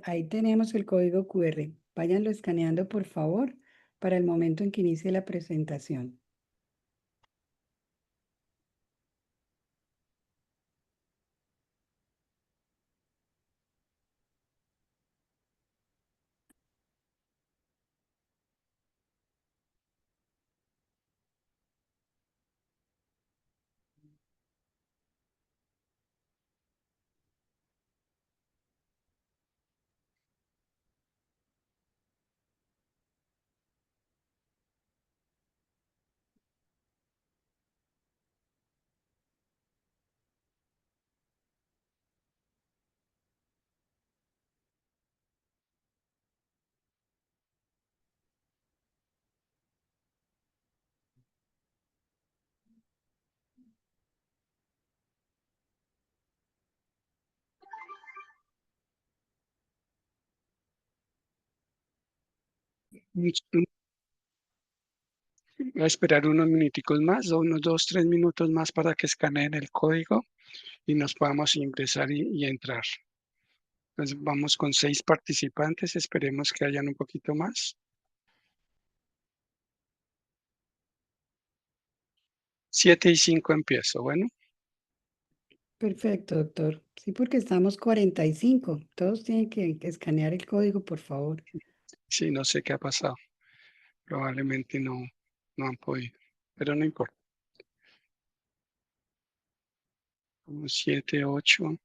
Ahí tenemos el código QR. Váyanlo escaneando, por favor, para el momento en que inicie la presentación. Voy a esperar unos minuticos más, o unos 2, 3 minutos más para que escaneen el código y nos podamos ingresar y entrar. Entonces vamos con 6 participantes, esperemos que hayan un poquito más. 7:05 empiezo, bueno, Perfecto, doctor. Sí, porque estamos 45. Todos tienen que escanear el código, por favor. sí, no sé qué ha pasado, probablemente no han podido, pero no importa. Como 7, 8,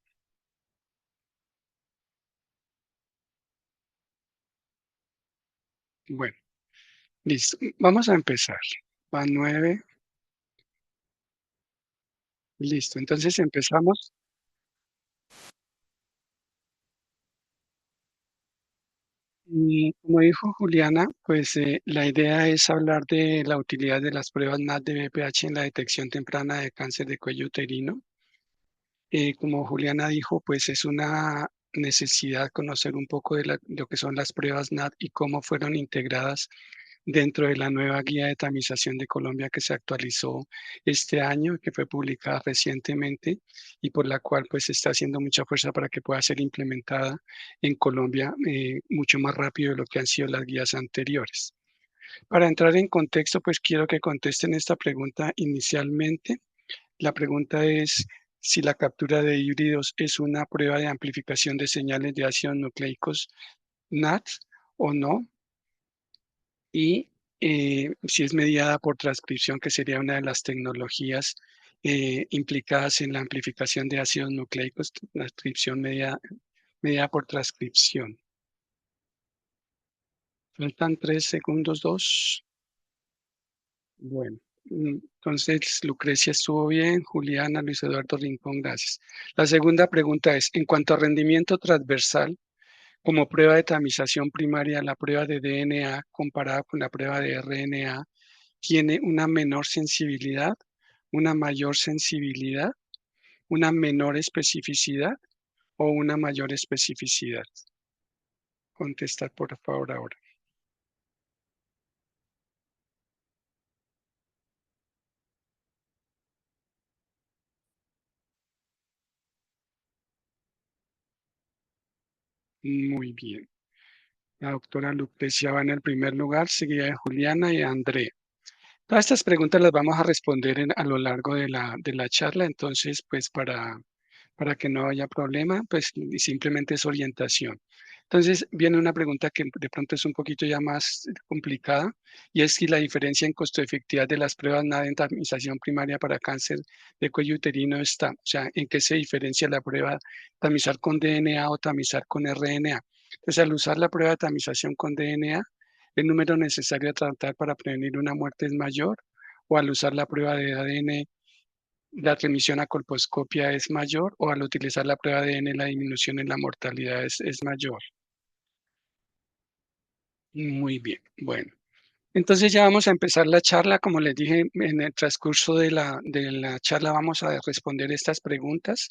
bueno, listo, vamos a empezar. Van 9, listo, entonces empezamos. Y como dijo Juliana, pues la idea es hablar de la utilidad de las pruebas NAT de BPH en la detección temprana de cáncer de cuello uterino. Como Juliana dijo, pues es una necesidad conocer un poco de lo que son las pruebas NAT y cómo fueron integradas dentro de la nueva guía de tamización de Colombia que se actualizó este año, que fue publicada recientemente y por la cual pues se está haciendo mucha fuerza para que pueda ser implementada en Colombia mucho más rápido de lo que han sido las guías anteriores. Para entrar en contexto, pues quiero que contesten esta pregunta inicialmente. La pregunta es si la captura de híbridos es una prueba de amplificación de señales de ácidos nucleicos NAT o no, y si es mediada por transcripción, que sería una de las tecnologías implicadas en la amplificación de ácidos nucleicos, transcripción mediada por transcripción. Faltan 3 segundos, 2. Bueno, entonces Lucrecia estuvo bien, Juliana, Luis Eduardo Rincón, gracias. La segunda pregunta es, en cuanto a rendimiento transversal, como prueba de tamización primaria, la prueba de DNA comparada con la prueba de RNA tiene una menor sensibilidad, una mayor sensibilidad, una menor especificidad o una mayor especificidad. Contestar por favor ahora. Muy bien. La doctora Lucrecia va en el primer lugar, seguida de Juliana y Andrea. Todas estas preguntas las vamos a responder a lo largo de la charla, entonces, pues para que no haya problema, pues simplemente es orientación. Entonces, viene una pregunta que de pronto es un poquito ya más complicada, y es si la diferencia en costo-efectividad de las pruebas NAD en tamización primaria para cáncer de cuello uterino está, o sea, en qué se diferencia la prueba tamizar con DNA o tamizar con RNA. Entonces, al usar la prueba de tamización con DNA, el número necesario a tratar para prevenir una muerte es mayor, o al usar la prueba de ADN, la remisión a colposcopia es mayor, o al utilizar la prueba de ADN, la disminución en la mortalidad es mayor. Muy bien, bueno. Entonces ya vamos a empezar la charla. Como les dije, en el transcurso de la charla vamos a responder estas preguntas.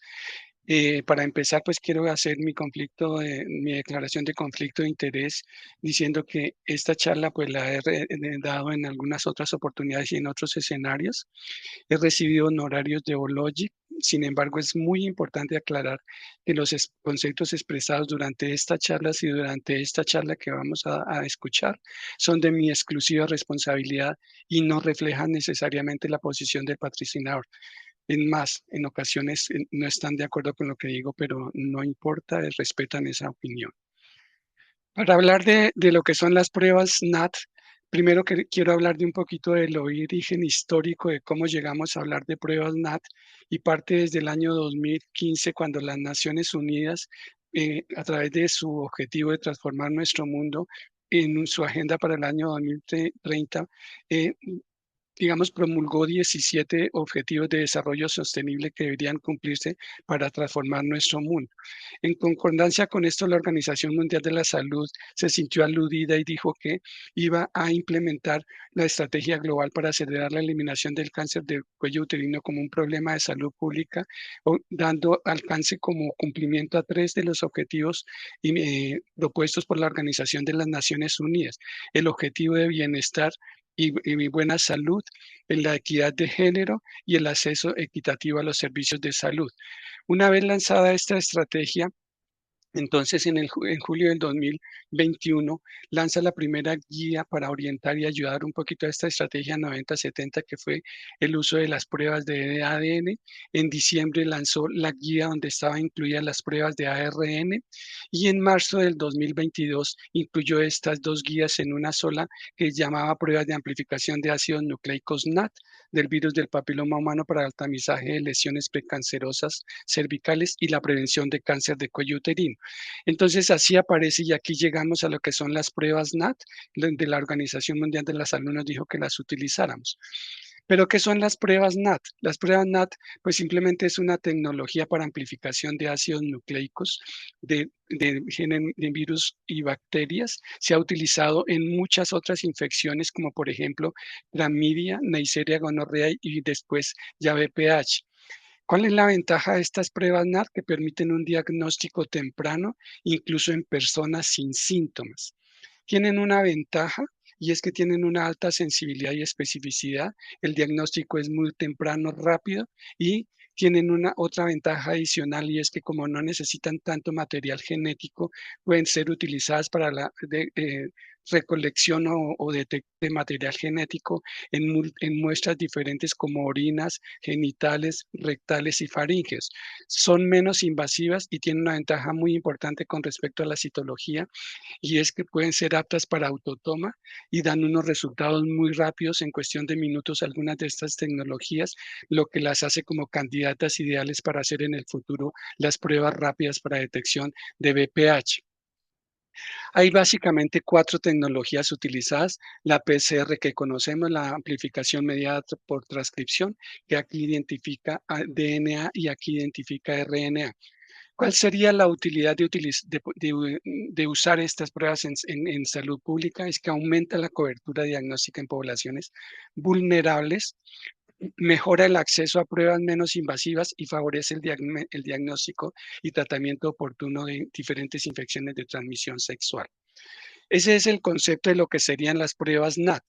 Para empezar, pues quiero hacer mi declaración de conflicto de interés, diciendo que esta charla pues la he dado en algunas otras oportunidades y en otros escenarios. He recibido honorarios de Ologic Sin embargo, es muy importante aclarar que los conceptos expresados durante estas charlas y durante esta charla que vamos a escuchar son de mi exclusiva responsabilidad y no reflejan necesariamente la posición del patrocinador. En más, en ocasiones no están de acuerdo con lo que digo, pero no importa, respetan esa opinión. Para hablar de lo que son las pruebas NAT, primero que quiero hablar de un poquito del origen histórico de cómo llegamos a hablar de pruebas NAT y parte desde el año 2015 cuando las Naciones Unidas, a través de su objetivo de transformar nuestro mundo en su agenda para el año 2030, digamos, promulgó 17 objetivos de desarrollo sostenible que deberían cumplirse para transformar nuestro mundo. En concordancia con esto, la Organización Mundial de la Salud se sintió aludida y dijo que iba a implementar la estrategia global para acelerar la eliminación del cáncer de cuello uterino como un problema de salud pública, dando alcance como cumplimiento a 3 de los objetivos propuestos por la Organización de las Naciones Unidas: el objetivo de bienestar y buena salud, en la equidad de género y el acceso equitativo a los servicios de salud. Una vez lanzada esta estrategia, entonces, en julio del 2021 lanza la primera guía para orientar y ayudar un poquito a esta estrategia 90-70, que fue el uso de las pruebas de ADN. En diciembre lanzó la guía donde estaban incluidas las pruebas de ARN y en marzo del 2022 incluyó estas dos guías en una sola que llamaba pruebas de amplificación de ácidos nucleicos NAT del virus del papiloma humano para el tamizaje de lesiones precancerosas cervicales y la prevención de cáncer de cuello uterino. Entonces, así aparece y aquí llegamos a lo que son las pruebas NAT, donde la Organización Mundial de la Salud nos dijo que las utilizáramos. Pero, ¿qué son las pruebas NAT? Las pruebas NAT, pues simplemente es una tecnología para amplificación de ácidos nucleicos de virus y bacterias. Se ha utilizado en muchas otras infecciones, como por ejemplo, clamidia, Neisseria gonorrea y después ya VPH. ¿Cuál es la ventaja de estas pruebas NAT? Que permiten un diagnóstico temprano, incluso en personas sin síntomas. Tienen una ventaja y es que tienen una alta sensibilidad y especificidad. El diagnóstico es muy temprano, rápido y tienen una otra ventaja adicional y es que como no necesitan tanto material genético, pueden ser utilizadas para la recolección o detección de material genético en muestras diferentes como orinas, genitales, rectales y faringes. Son menos invasivas y tienen una ventaja muy importante con respecto a la citología y es que pueden ser aptas para autotoma y dan unos resultados muy rápidos en cuestión de minutos algunas de estas tecnologías, lo que las hace como candidatas ideales para hacer en el futuro las pruebas rápidas para detección de VPH. Hay básicamente 4 tecnologías utilizadas: la PCR que conocemos, la amplificación mediada por transcripción, que aquí identifica a DNA y aquí identifica RNA. ¿Cuál sería la utilidad de usar estas pruebas en salud pública? Es que aumenta la cobertura diagnóstica en poblaciones vulnerables, mejora el acceso a pruebas menos invasivas y favorece el diagnóstico y tratamiento oportuno de diferentes infecciones de transmisión sexual. Ese es el concepto de lo que serían las pruebas NAT.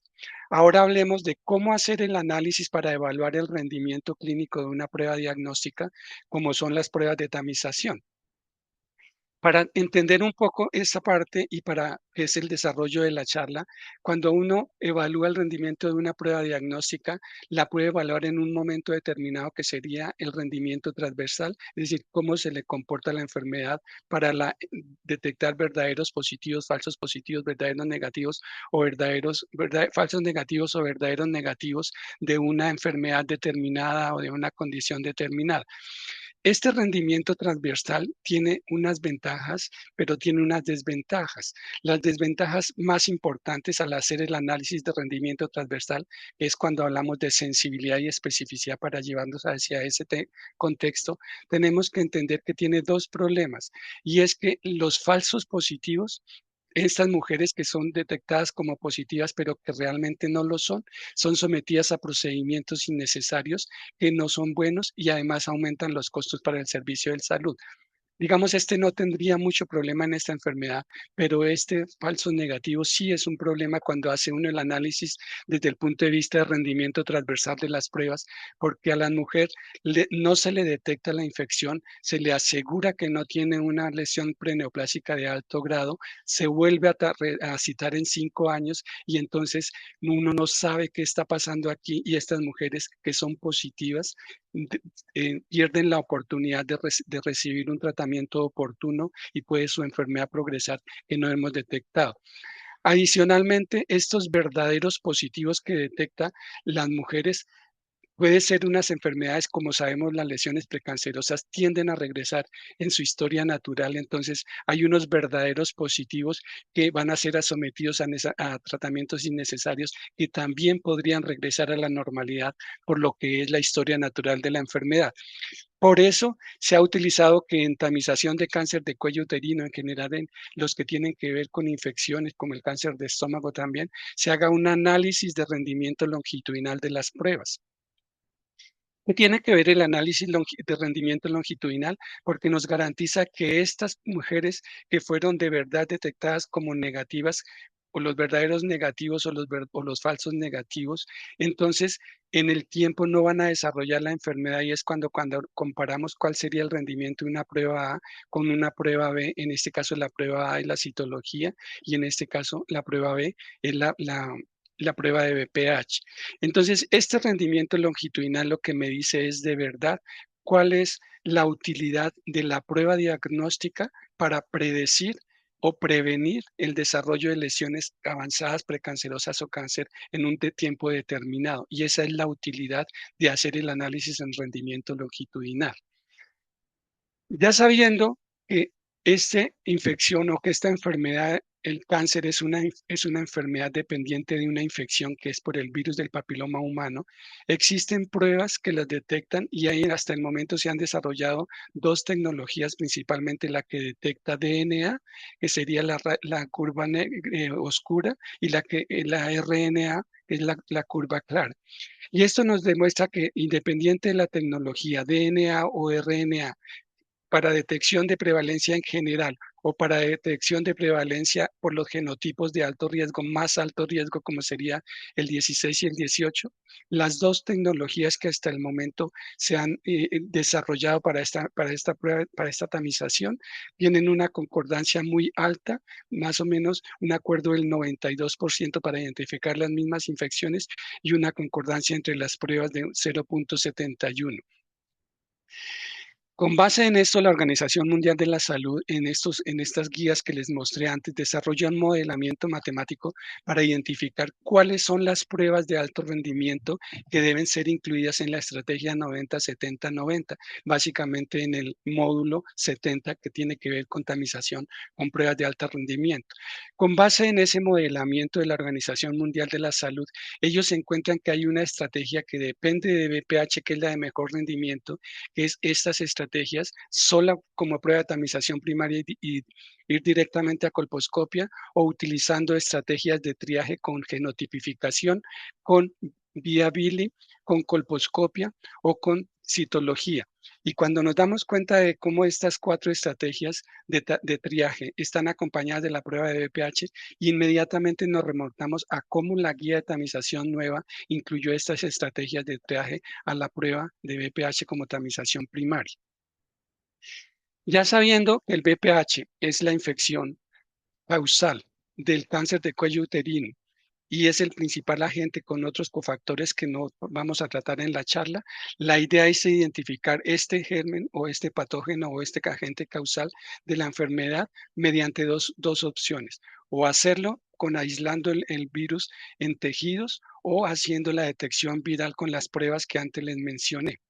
Ahora hablemos de cómo hacer el análisis para evaluar el rendimiento clínico de una prueba diagnóstica, como son las pruebas de tamización. Para entender un poco esta parte y para que es el desarrollo de la charla, cuando uno evalúa el rendimiento de una prueba diagnóstica, la puede evaluar en un momento determinado que sería el rendimiento transversal, es decir, cómo se le comporta la enfermedad para detectar verdaderos positivos, falsos positivos, verdaderos negativos o falsos negativos o verdaderos negativos de una enfermedad determinada o de una condición determinada. Este rendimiento transversal tiene unas ventajas, pero tiene unas desventajas. Las desventajas más importantes al hacer el análisis de rendimiento transversal es cuando hablamos de sensibilidad y especificidad para llevarnos hacia ese contexto. Tenemos que entender que tiene dos problemas y es que los falsos positivos, estas mujeres que son detectadas como positivas, pero que realmente no lo son sometidas a procedimientos innecesarios que no son buenos y además aumentan los costos para el servicio de salud. Digamos, este no tendría mucho problema en esta enfermedad, pero este falso negativo sí es un problema cuando hace uno el análisis desde el punto de vista de rendimiento transversal de las pruebas, porque a la mujer no se le detecta la infección, se le asegura que no tiene una lesión preneoplásica de alto grado, se vuelve a citar en 5 años y entonces uno no sabe qué está pasando aquí y estas mujeres que son positivas pierden la oportunidad de recibir un tratamiento oportuno y puede su enfermedad progresar que no hemos detectado. Adicionalmente, estos verdaderos positivos que detecta las mujeres puede ser unas enfermedades, como sabemos, las lesiones precancerosas tienden a regresar en su historia natural, entonces hay unos verdaderos positivos que van a ser sometidos a tratamientos innecesarios que también podrían regresar a la normalidad por lo que es la historia natural de la enfermedad. Por eso se ha utilizado que en tamización de cáncer de cuello uterino, en general en los que tienen que ver con infecciones, como el cáncer de estómago también, se haga un análisis de rendimiento longitudinal de las pruebas. ¿Qué tiene que ver el análisis de rendimiento longitudinal? Porque nos garantiza que estas mujeres que fueron de verdad detectadas como negativas, o los verdaderos negativos o los falsos negativos, entonces en el tiempo no van a desarrollar la enfermedad y es cuando comparamos cuál sería el rendimiento de una prueba A con una prueba B, en este caso la prueba A es la citología y en este caso la prueba B es la prueba de BPH. Entonces, este rendimiento longitudinal lo que me dice es de verdad cuál es la utilidad de la prueba diagnóstica para predecir o prevenir el desarrollo de lesiones avanzadas precancerosas o cáncer en un tiempo determinado. Y esa es la utilidad de hacer el análisis en rendimiento longitudinal. Ya sabiendo que esta infección o que esta enfermedad, el cáncer es una enfermedad dependiente de una infección que es por el virus del papiloma humano, existen pruebas que las detectan y ahí hasta el momento se han desarrollado dos tecnologías, principalmente la que detecta DNA, que sería la curva oscura, y la RNA, que es la curva clara. Y esto nos demuestra que independiente de la tecnología DNA o RNA, para detección de prevalencia en general o para detección de prevalencia por los genotipos de alto riesgo, más alto riesgo como sería el 16 y el 18, las dos tecnologías que hasta el momento se han desarrollado para esta prueba, para esta tamización, tienen una concordancia muy alta, más o menos un acuerdo del 92% para identificar las mismas infecciones y una concordancia entre las pruebas de 0.71. Con base en esto, la Organización Mundial de la Salud, en estas guías que les mostré antes, desarrolla un modelamiento matemático para identificar cuáles son las pruebas de alto rendimiento que deben ser incluidas en la estrategia 90-70-90, básicamente en el módulo 70 que tiene que ver con tamización con pruebas de alto rendimiento. Con base en ese modelamiento de la Organización Mundial de la Salud, ellos encuentran que hay una estrategia que depende de BPH, que es la de mejor rendimiento, que es estas estrategias sola como prueba de tamización primaria y ir directamente a colposcopia o utilizando estrategias de triaje con genotipificación, con vía Billy, con colposcopia o con citología. Y cuando nos damos cuenta de cómo estas cuatro estrategias de triaje están acompañadas de la prueba de BPH, inmediatamente nos remontamos a cómo la guía de tamización nueva incluyó estas estrategias de triaje a la prueba de BPH como tamización primaria. Ya sabiendo que el BPH es la infección causal del cáncer de cuello uterino y es el principal agente con otros cofactores que no vamos a tratar en la charla, la idea es identificar este germen o este patógeno o este agente causal de la enfermedad mediante dos opciones, o hacerlo con aislando el virus en tejidos o haciendo la detección viral con las pruebas que antes les mencioné.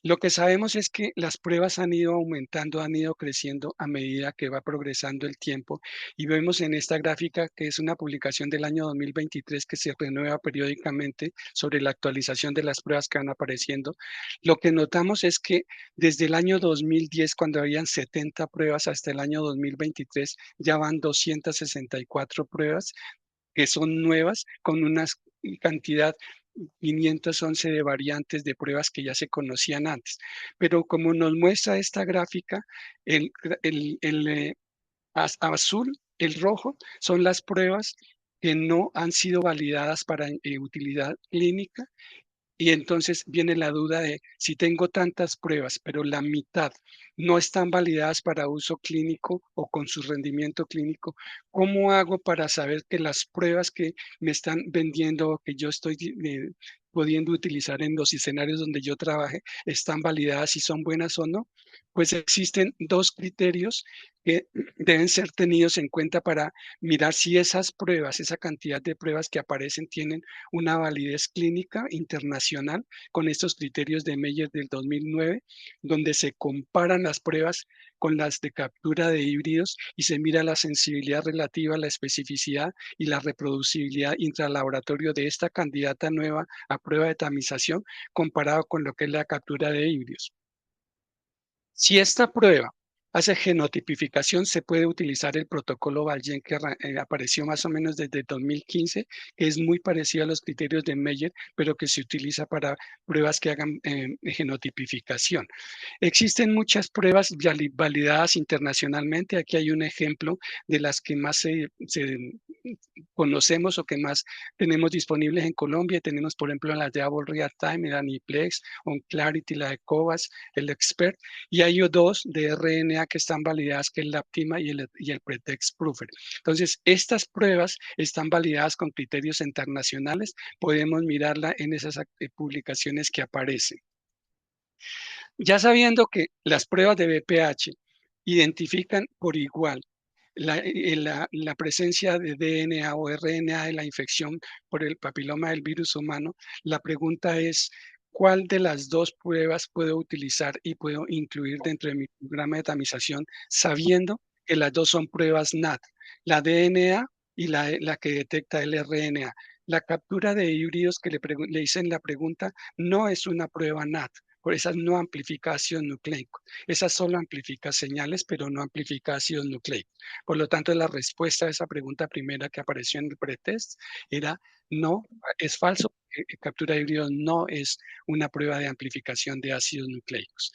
Lo que sabemos es que las pruebas han ido aumentando, han ido creciendo a medida que va progresando el tiempo y vemos en esta gráfica que es una publicación del año 2023 que se renueva periódicamente sobre la actualización de las pruebas que van apareciendo. Lo que notamos es que desde el año 2010, cuando habían 70 pruebas, hasta el año 2023 ya van 264 pruebas que son nuevas con una cantidad 511 de variantes de pruebas que ya se conocían antes. Pero como nos muestra esta gráfica, el, azul, el rojo, son las pruebas que no han sido validadas para utilidad clínica y entonces viene la duda de si tengo tantas pruebas, pero la mitad no están validadas para uso clínico o con su rendimiento clínico, ¿cómo hago para saber que las pruebas que me están vendiendo o que yo estoy pudiendo utilizar en los escenarios donde yo trabaje están validadas y son buenas o no? Pues existen dos criterios que deben ser tenidos en cuenta para mirar si esas pruebas, esa cantidad de pruebas que aparecen tienen una validez clínica internacional con estos criterios de Meyer del 2009, donde se comparan las pruebas con las de captura de híbridos y se mira la sensibilidad relativa, la especificidad y la reproducibilidad intralaboratorio de esta candidata nueva a prueba de tamización comparado con lo que es la captura de híbridos. Si esta prueba hace genotipificación, se puede utilizar el protocolo Valgen que apareció más o menos desde 2015, que es muy parecido a los criterios de Meyer, pero que se utiliza para pruebas que hagan genotipificación. Existen muchas pruebas validadas internacionalmente. Aquí hay un ejemplo de las que más se conocemos o que más tenemos disponibles en Colombia. Tenemos, por ejemplo, las de Able Real Time, el Aniplex, OnClarity, la de Covas, el Expert, y hay dos de RNA que están validadas, que es la Aptima y el Pretext Proofer. Entonces, estas pruebas están validadas con criterios internacionales. Podemos mirarla en esas publicaciones que aparecen. Ya sabiendo que las pruebas de BPH identifican por igual la presencia de DNA o RNA de la infección por el papiloma del virus humano, la pregunta es, ¿cuál de las dos pruebas puedo utilizar y puedo incluir dentro de mi programa de tamización sabiendo que las dos son pruebas NAT, la DNA y la que detecta el RNA? La captura de híbridos que le hice en la pregunta no es una prueba NAT, por esa no amplifica ácidos nucleicos. Esa solo amplifica señales, pero no amplifica ácidos nucleicos. Por lo tanto, la respuesta a esa pregunta primera que apareció en el pretest era no, es falso. Captura de híbridos no es una prueba de amplificación de ácidos nucleicos.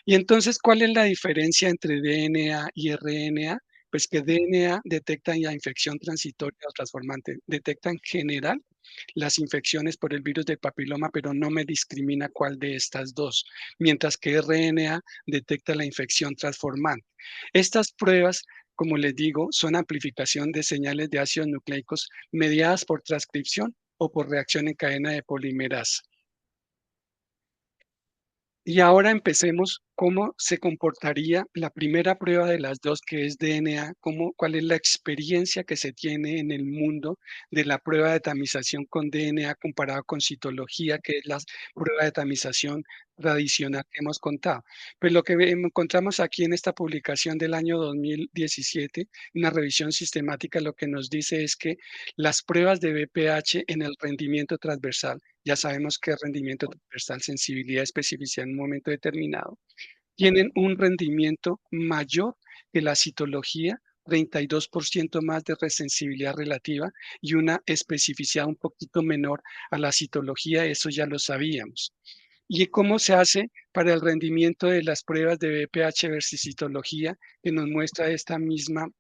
Y entonces, ¿cuál es la diferencia entre DNA y RNA? Pues que DNA detecta la infección transitoria o transformante, detecta en general las infecciones por el virus del papiloma, pero no me discrimina cuál de estas dos, mientras que RNA detecta la infección transformante. Estas pruebas, como les digo, son amplificación de señales de ácidos nucleicos mediadas por transcripción o por reacción en cadena de polimerasa. Y ahora empecemos cómo se comportaría la primera prueba de las dos, que es DNA, cuál es la experiencia que se tiene en el mundo de la prueba de tamización con DNA comparado con citología, que es la prueba de tamización tradicional que hemos contado. Pues lo que encontramos aquí en esta publicación del año 2017, una revisión sistemática, lo que nos dice es que las pruebas de BPH en el rendimiento transversal, ya sabemos que rendimiento transversal, sensibilidad, especificidad en un momento determinado, tienen un rendimiento mayor que la citología, 32% más de resensibilidad relativa y una especificidad un poquito menor a la citología, eso ya lo sabíamos. ¿Y cómo se hace para el rendimiento de las pruebas de BPH versus citología que nos muestra esta misma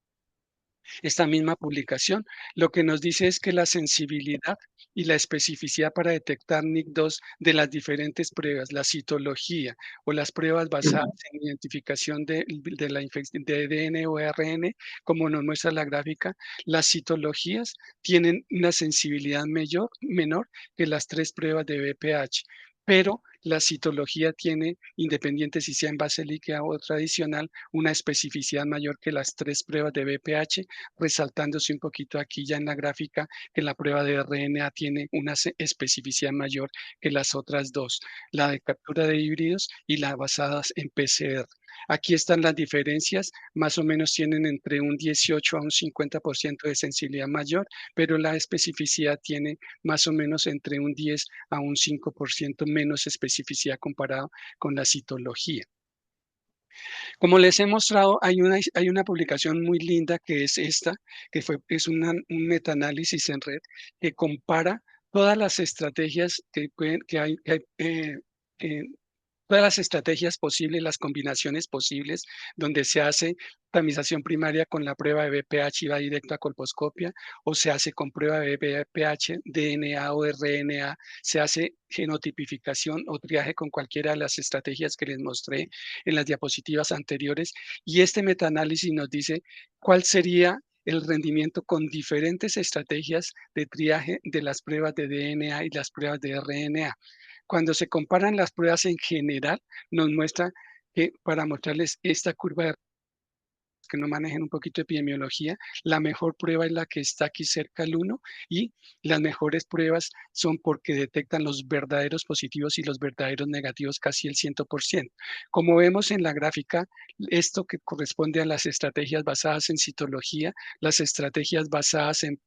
publicación? Lo que nos dice es que la sensibilidad y la especificidad para detectar NIC2 de las diferentes pruebas, la citología o las pruebas basadas en identificación de la infección de ADN o ARN, como nos muestra la gráfica, las citologías tienen una sensibilidad menor que las tres pruebas de BPH, pero la citología tiene, independiente si sea en base líquida o tradicional, una especificidad mayor que las tres pruebas de BPH, resaltándose un poquito aquí ya en la gráfica que la prueba de RNA tiene una especificidad mayor que las otras dos, la de captura de híbridos y la basadas en PCR. Aquí están las diferencias, más o menos tienen entre un 18 a un 50% de sensibilidad mayor, pero la especificidad tiene más o menos entre un 10 a un 5% menos especificidad comparado con la citología. Como les he mostrado, hay una publicación muy linda que es esta, que es un metaanálisis en red que compara todas las estrategias que todas las estrategias posibles, las combinaciones posibles, donde se hace tamización primaria con la prueba de BPH y va directo a colposcopia, o se hace con prueba de BPH, DNA o RNA, se hace genotipificación o triaje con cualquiera de las estrategias que les mostré en las diapositivas anteriores. Y este metaanálisis nos dice cuál sería el rendimiento con diferentes estrategias de triaje de las pruebas de DNA y las pruebas de RNA. Cuando se comparan las pruebas en general, nos muestra que para mostrarles esta curva de que no manejen un poquito de epidemiología, la mejor prueba es la que está aquí cerca al 1 y las mejores pruebas son porque detectan los verdaderos positivos y los verdaderos negativos casi el 100%. Como vemos en la gráfica, esto que corresponde a las estrategias basadas en citología, las estrategias basadas en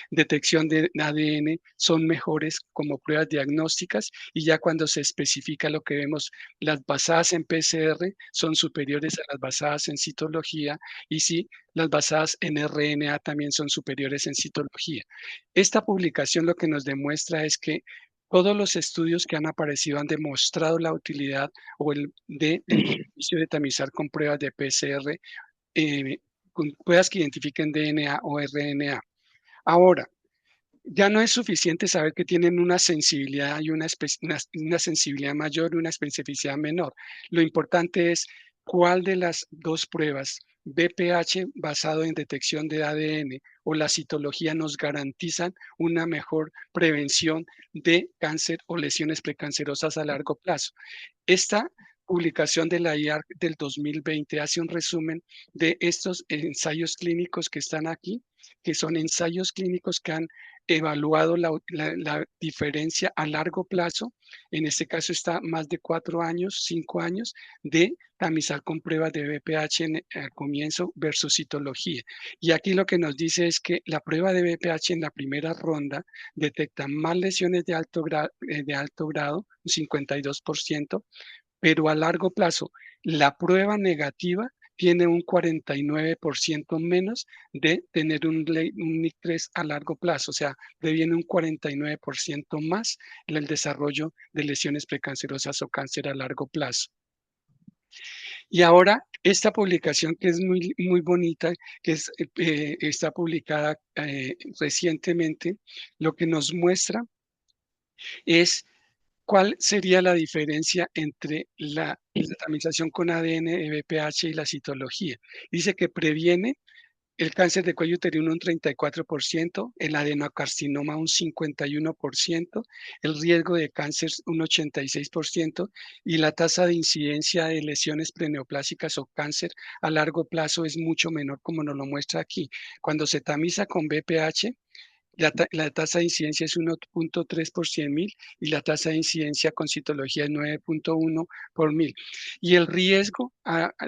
detección de ADN son mejores como pruebas diagnósticas y ya cuando se especifica lo que vemos, las basadas en PCR son superiores a las basadas en citología y sí, las basadas en RNA también son superiores en citología. Esta publicación lo que nos demuestra es que todos los estudios que han aparecido han demostrado la utilidad o el beneficio de tamizar con pruebas de PCR, con pruebas que identifiquen DNA o RNA. Ahora, ya no es suficiente saber que tienen una sensibilidad y una sensibilidad mayor y una especificidad menor. Lo importante es cuál de las dos pruebas, BPH basado en detección de ADN o la citología, nos garantizan una mejor prevención de cáncer o lesiones precancerosas a largo plazo. Esta publicación de la IARC del 2020 hace un resumen de estos ensayos clínicos que están aquí, que son ensayos clínicos que han evaluado la diferencia a largo plazo. En este caso está más de 4 años, 5 años de tamizar con pruebas de BPH al comienzo versus citología. Y aquí lo que nos dice es que la prueba de BPH en la primera ronda detecta más lesiones de alto grado, un 52%, pero a largo plazo, la prueba negativa tiene un 49% menos de tener un NIC3 a largo plazo, o sea, previene un 49% más en el desarrollo de lesiones precancerosas o cáncer a largo plazo. Y ahora, esta publicación que es muy, muy bonita, que está publicada recientemente, lo que nos muestra es ¿cuál sería la diferencia entre la tamización con ADN de BPH y la citología? Dice que previene el cáncer de cuello uterino un 34%, el adenocarcinoma un 51%, el riesgo de cáncer un 86% y la tasa de incidencia de lesiones preneoplásicas o cáncer a largo plazo es mucho menor, como nos lo muestra aquí. Cuando se tamiza con BPH, la tasa de incidencia es 1.3 por 100.000 y la tasa de incidencia con citología es 9.1 por 1000. Y el riesgo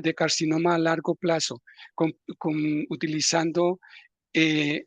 de carcinoma a largo plazo utilizando eh,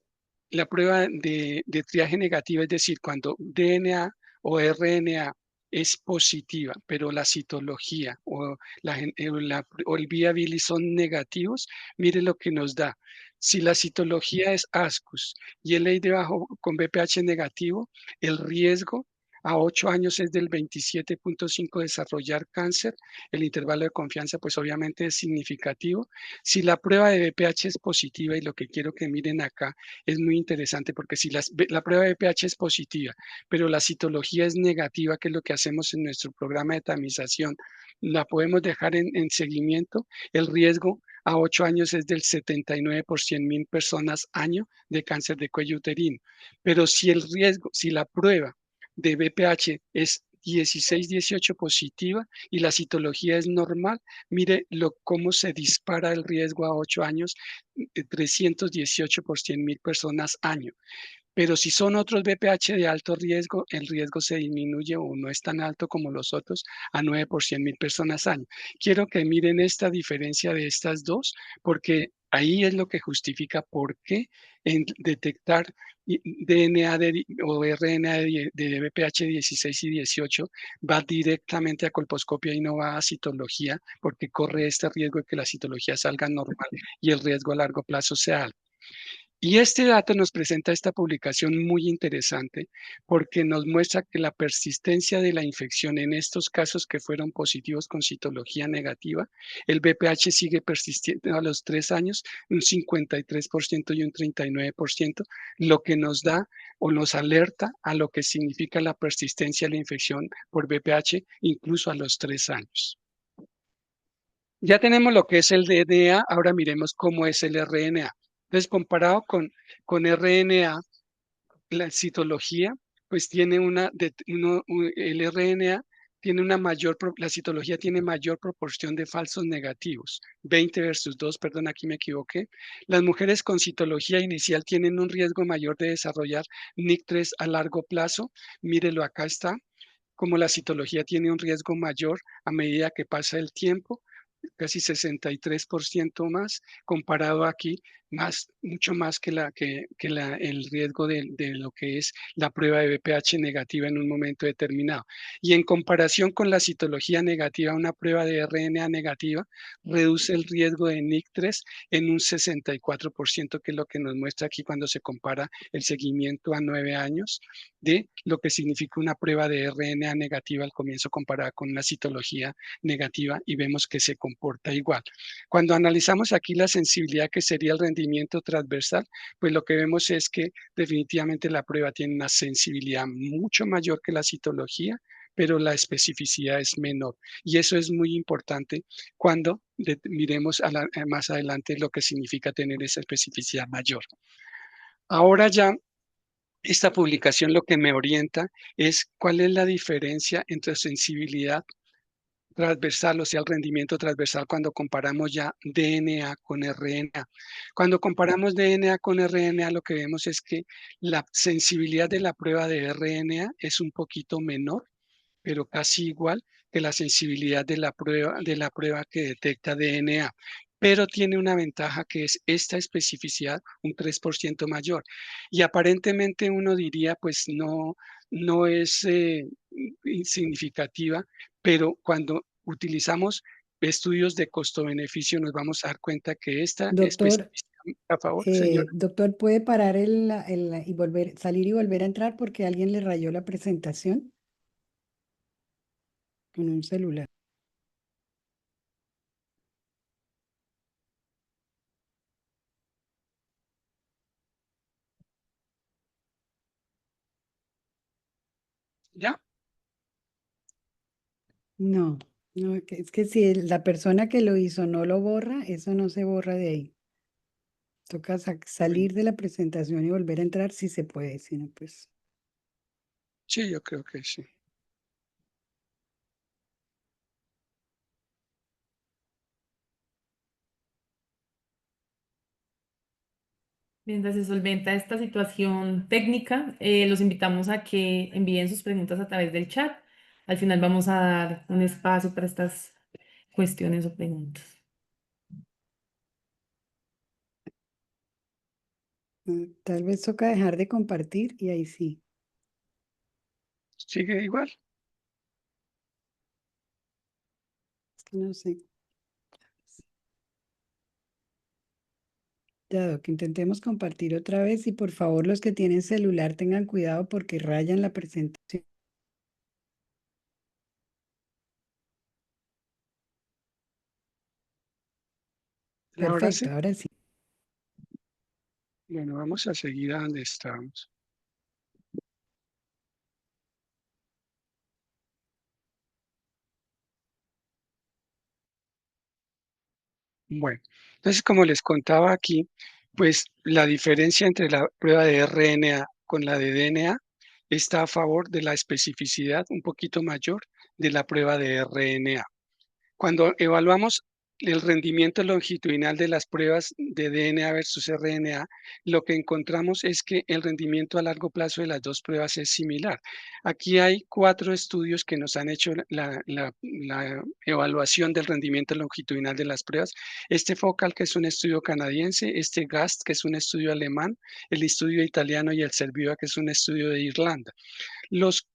la prueba de triaje negativa, es decir, cuando DNA o RNA es positiva, pero la citología o el vía bilis son negativos, mire lo que nos da. Si la citología es ASCUS y el ley debajo con BPH negativo, el riesgo a 8 años es del 27.5 desarrollar cáncer. El intervalo de confianza, pues obviamente es significativo. Si la prueba de BPH es positiva, y lo que quiero que miren acá es muy interesante, porque si la prueba de BPH es positiva, pero la citología es negativa, que es lo que hacemos en nuestro programa de tamización, la podemos dejar en seguimiento, el riesgo a 8 años es del 79 por 100.000 personas año de cáncer de cuello uterino. Pero si el riesgo, si la prueba de BPH es 16, 18 positiva y la citología es normal, mire cómo se dispara el riesgo a 8 años, 318 por 100.000 personas año. Pero si son otros BPH de alto riesgo, el riesgo se disminuye o no es tan alto como los otros a 9 por 100.000 personas año. Quiero que miren esta diferencia de estas dos, porque ahí es lo que justifica por qué en detectar DNA o RNA de BPH 16 y 18 va directamente a colposcopia y no va a citología, porque corre este riesgo de que la citología salga normal y el riesgo a largo plazo sea alto. Y este dato nos presenta esta publicación muy interesante porque nos muestra que la persistencia de la infección en estos casos que fueron positivos con citología negativa, el VPH sigue persistiendo a los 3 años, un 53% y un 39%, lo que nos da o nos alerta a lo que significa la persistencia de la infección por VPH incluso a los 3 años. Ya tenemos lo que es el DNA, ahora miremos cómo es el RNA. Entonces, comparado con RNA, la citología, pues tiene el RNA tiene una mayor, la citología tiene mayor proporción de falsos negativos, 20 versus 2, perdón, aquí me equivoqué. Las mujeres con citología inicial tienen un riesgo mayor de desarrollar NIC3 a largo plazo. Mírelo, acá está. Como la citología tiene un riesgo mayor a medida que pasa el tiempo, casi 63% más, comparado aquí, mucho más que el riesgo de lo que es la prueba de VPH negativa en un momento determinado. Y en comparación con la citología negativa, una prueba de RNA negativa reduce el riesgo de NIC3 en un 64%, que es lo que nos muestra aquí cuando se compara el seguimiento a 9 años de lo que significa una prueba de RNA negativa al comienzo comparada con una citología negativa, y vemos que se comporta igual. Cuando analizamos aquí la sensibilidad, que sería el rendimiento transversal, pues lo que vemos es que definitivamente la prueba tiene una sensibilidad mucho mayor que la citología, pero la especificidad es menor. Y eso es muy importante cuando miremos más adelante lo que significa tener esa especificidad mayor. Ahora ya esta publicación lo que me orienta es cuál es la diferencia entre sensibilidad transversal, o sea, el rendimiento transversal cuando comparamos ya DNA con RNA. Cuando comparamos DNA con RNA, lo que vemos es que la sensibilidad de la prueba de RNA es un poquito menor, pero casi igual que la sensibilidad de la prueba que detecta DNA. Pero tiene una ventaja, que es esta especificidad un 3% mayor. Y aparentemente uno diría, pues no es insignificativa, pero cuando utilizamos estudios de costo-beneficio nos vamos a dar cuenta que esta Doctor, especificidad, a favor, señora. doctor, ¿puede parar y volver, salir y volver a entrar porque alguien le rayó la presentación con un celular? ¿Ya? No, no, es que si la persona que lo hizo no lo borra, eso no se borra de ahí. Toca Bueno, salir de la presentación y volver a entrar si se puede, si no, pues. sí, yo creo que sí. Mientras se solventa esta situación técnica, los invitamos a que envíen sus preguntas a través del chat. Al final vamos a dar un espacio para estas cuestiones o preguntas. Tal vez toca dejar de compartir y ahí sí. ¿Sigue igual? Es que no sé. Ya, Doc, intentemos compartir otra vez y por favor los que tienen celular tengan cuidado porque rayan la presentación. Ahora Perfecto, sí. ahora sí. Bueno, vamos a seguir a donde estamos. Bueno, entonces como les contaba aquí, pues la diferencia entre la prueba de RNA con la de DNA está a favor de la especificidad un poquito mayor de la prueba de RNA. Cuando evaluamos el rendimiento longitudinal de las pruebas de DNA versus RNA, lo que encontramos es que el rendimiento a largo plazo de las dos pruebas es similar. Aquí hay 4 estudios que nos han hecho la evaluación del rendimiento longitudinal de las pruebas. Este FOCAL, que es un estudio canadiense, este GAST, que es un estudio alemán, el estudio italiano y el Serviva, que es un estudio de Irlanda. Los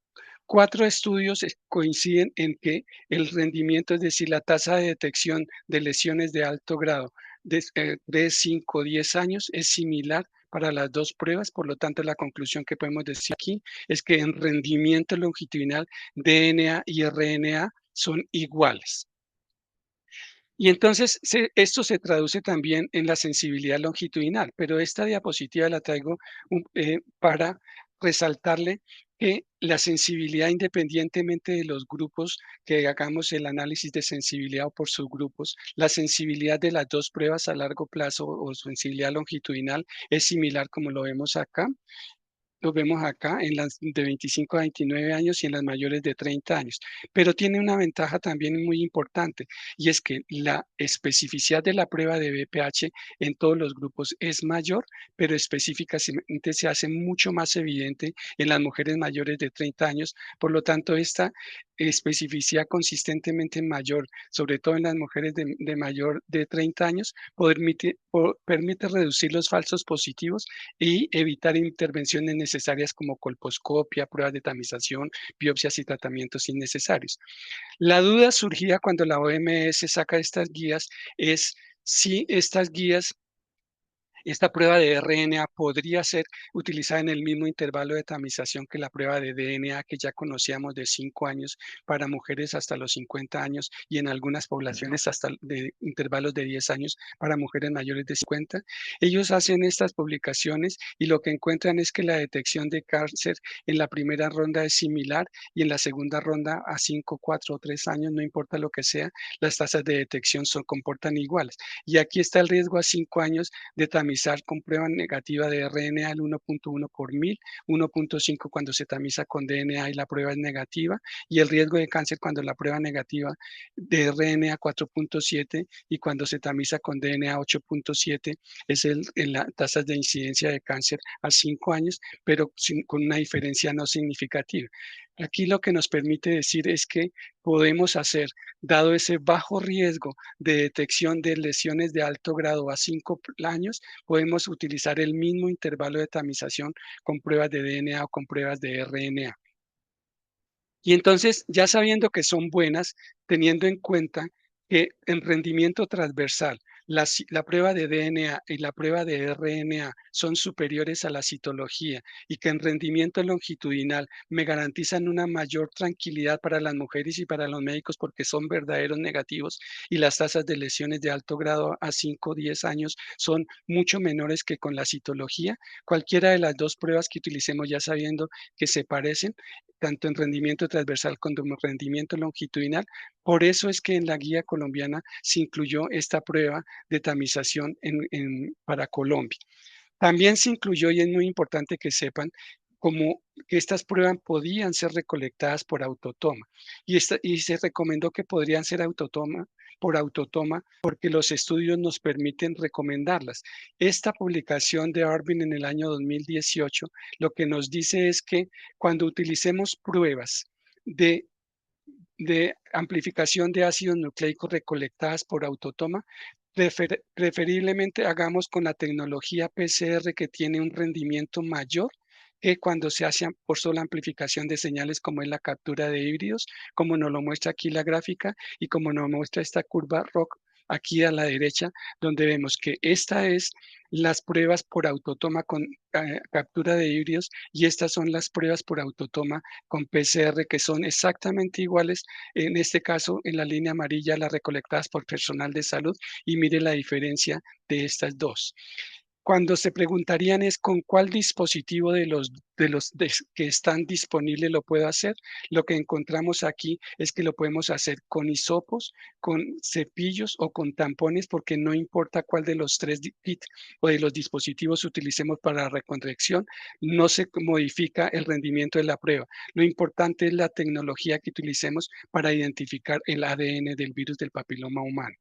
4 estudios coinciden en que el rendimiento, es decir, la tasa de detección de lesiones de alto grado de 3, 5, 10 años es similar para las dos pruebas. Por lo tanto, la conclusión que podemos decir aquí es que en rendimiento longitudinal, DNA y RNA son iguales. Y entonces esto se traduce también en la sensibilidad longitudinal, pero esta diapositiva la traigo para resaltarle que la sensibilidad, independientemente de los grupos que hagamos el análisis de sensibilidad o por subgrupos, la sensibilidad de las dos pruebas a largo plazo o sensibilidad longitudinal es similar, como lo vemos acá. Lo vemos acá en las de 25 a 29 años y en las mayores de 30 años. Pero tiene una ventaja también muy importante, y es que la especificidad de la prueba de BPH en todos los grupos es mayor, pero específicamente se hace mucho más evidente en las mujeres mayores de 30 años. Por lo tanto, esta especificidad consistentemente mayor, sobre todo en las mujeres de mayor de 30 años, permite reducir los falsos positivos y evitar intervenciones necesarias como colposcopia, pruebas de tamización, biopsias y tratamientos innecesarios. La duda surgía cuando la OMS saca estas guías es si estas guías, esta prueba de RNA podría ser utilizada en el mismo intervalo de tamización que la prueba de DNA que ya conocíamos de 5 años para mujeres hasta los 50 años y en algunas poblaciones hasta de intervalos de 10 años para mujeres mayores de 50. Ellos hacen estas publicaciones y lo que encuentran es que la detección de cáncer en la primera ronda es similar y en la segunda ronda a 5, 4 o 3 años, no importa lo que sea, las tasas de detección se comportan iguales. Y aquí está el riesgo a 5 años de tamizar con prueba negativa de RNA al 1.1 por 1000, 1.5 cuando se tamiza con DNA y la prueba es negativa, y el riesgo de cáncer cuando la prueba negativa de RNA 4.7 y cuando se tamiza con DNA 8.7 es la tasa de incidencia de cáncer a 5 años, pero con una diferencia no significativa. Aquí lo que nos permite decir es que podemos hacer, dado ese bajo riesgo de detección de lesiones de alto grado a 5 años, podemos utilizar el mismo intervalo de tamización con pruebas de DNA o con pruebas de RNA. Y entonces, ya sabiendo que son buenas, teniendo en cuenta que en rendimiento transversal, la prueba de DNA y la prueba de RNA son superiores a la citología y que en rendimiento longitudinal me garantizan una mayor tranquilidad para las mujeres y para los médicos porque son verdaderos negativos y las tasas de lesiones de alto grado a 5 o 10 años son mucho menores que con la citología. Cualquiera de las dos pruebas que utilicemos, ya sabiendo que se parecen, tanto en rendimiento transversal como en rendimiento longitudinal. Por eso es que en la guía colombiana se incluyó esta prueba de tamización para Colombia. También se incluyó, y es muy importante que sepan, como que estas pruebas podían ser recolectadas por autotoma. Y se recomendó que podrían ser por autotoma porque los estudios nos permiten recomendarlas. Esta publicación de Arvin en el año 2018 lo que nos dice es que cuando utilicemos pruebas de amplificación de ácidos nucleicos recolectadas por autotoma, preferiblemente hagamos con la tecnología PCR que tiene un rendimiento mayor que cuando se hace por sola amplificación de señales como es la captura de híbridos, como nos lo muestra aquí la gráfica y como nos muestra esta curva ROC aquí a la derecha, donde vemos que esta es las pruebas por autotoma con captura de híbridos y estas son las pruebas por autotoma con PCR que son exactamente iguales, en este caso en la línea amarilla las recolectadas por personal de salud y mire la diferencia de estas dos. Cuando se preguntarían es con cuál dispositivo de los que están disponibles lo puedo hacer, lo que encontramos aquí es que lo podemos hacer con hisopos, con cepillos o con tampones, porque no importa cuál de los tres kits o de los dispositivos utilicemos para la reconstrucción, no se modifica el rendimiento de la prueba. Lo importante es la tecnología que utilicemos para identificar el ADN del virus del papiloma humano.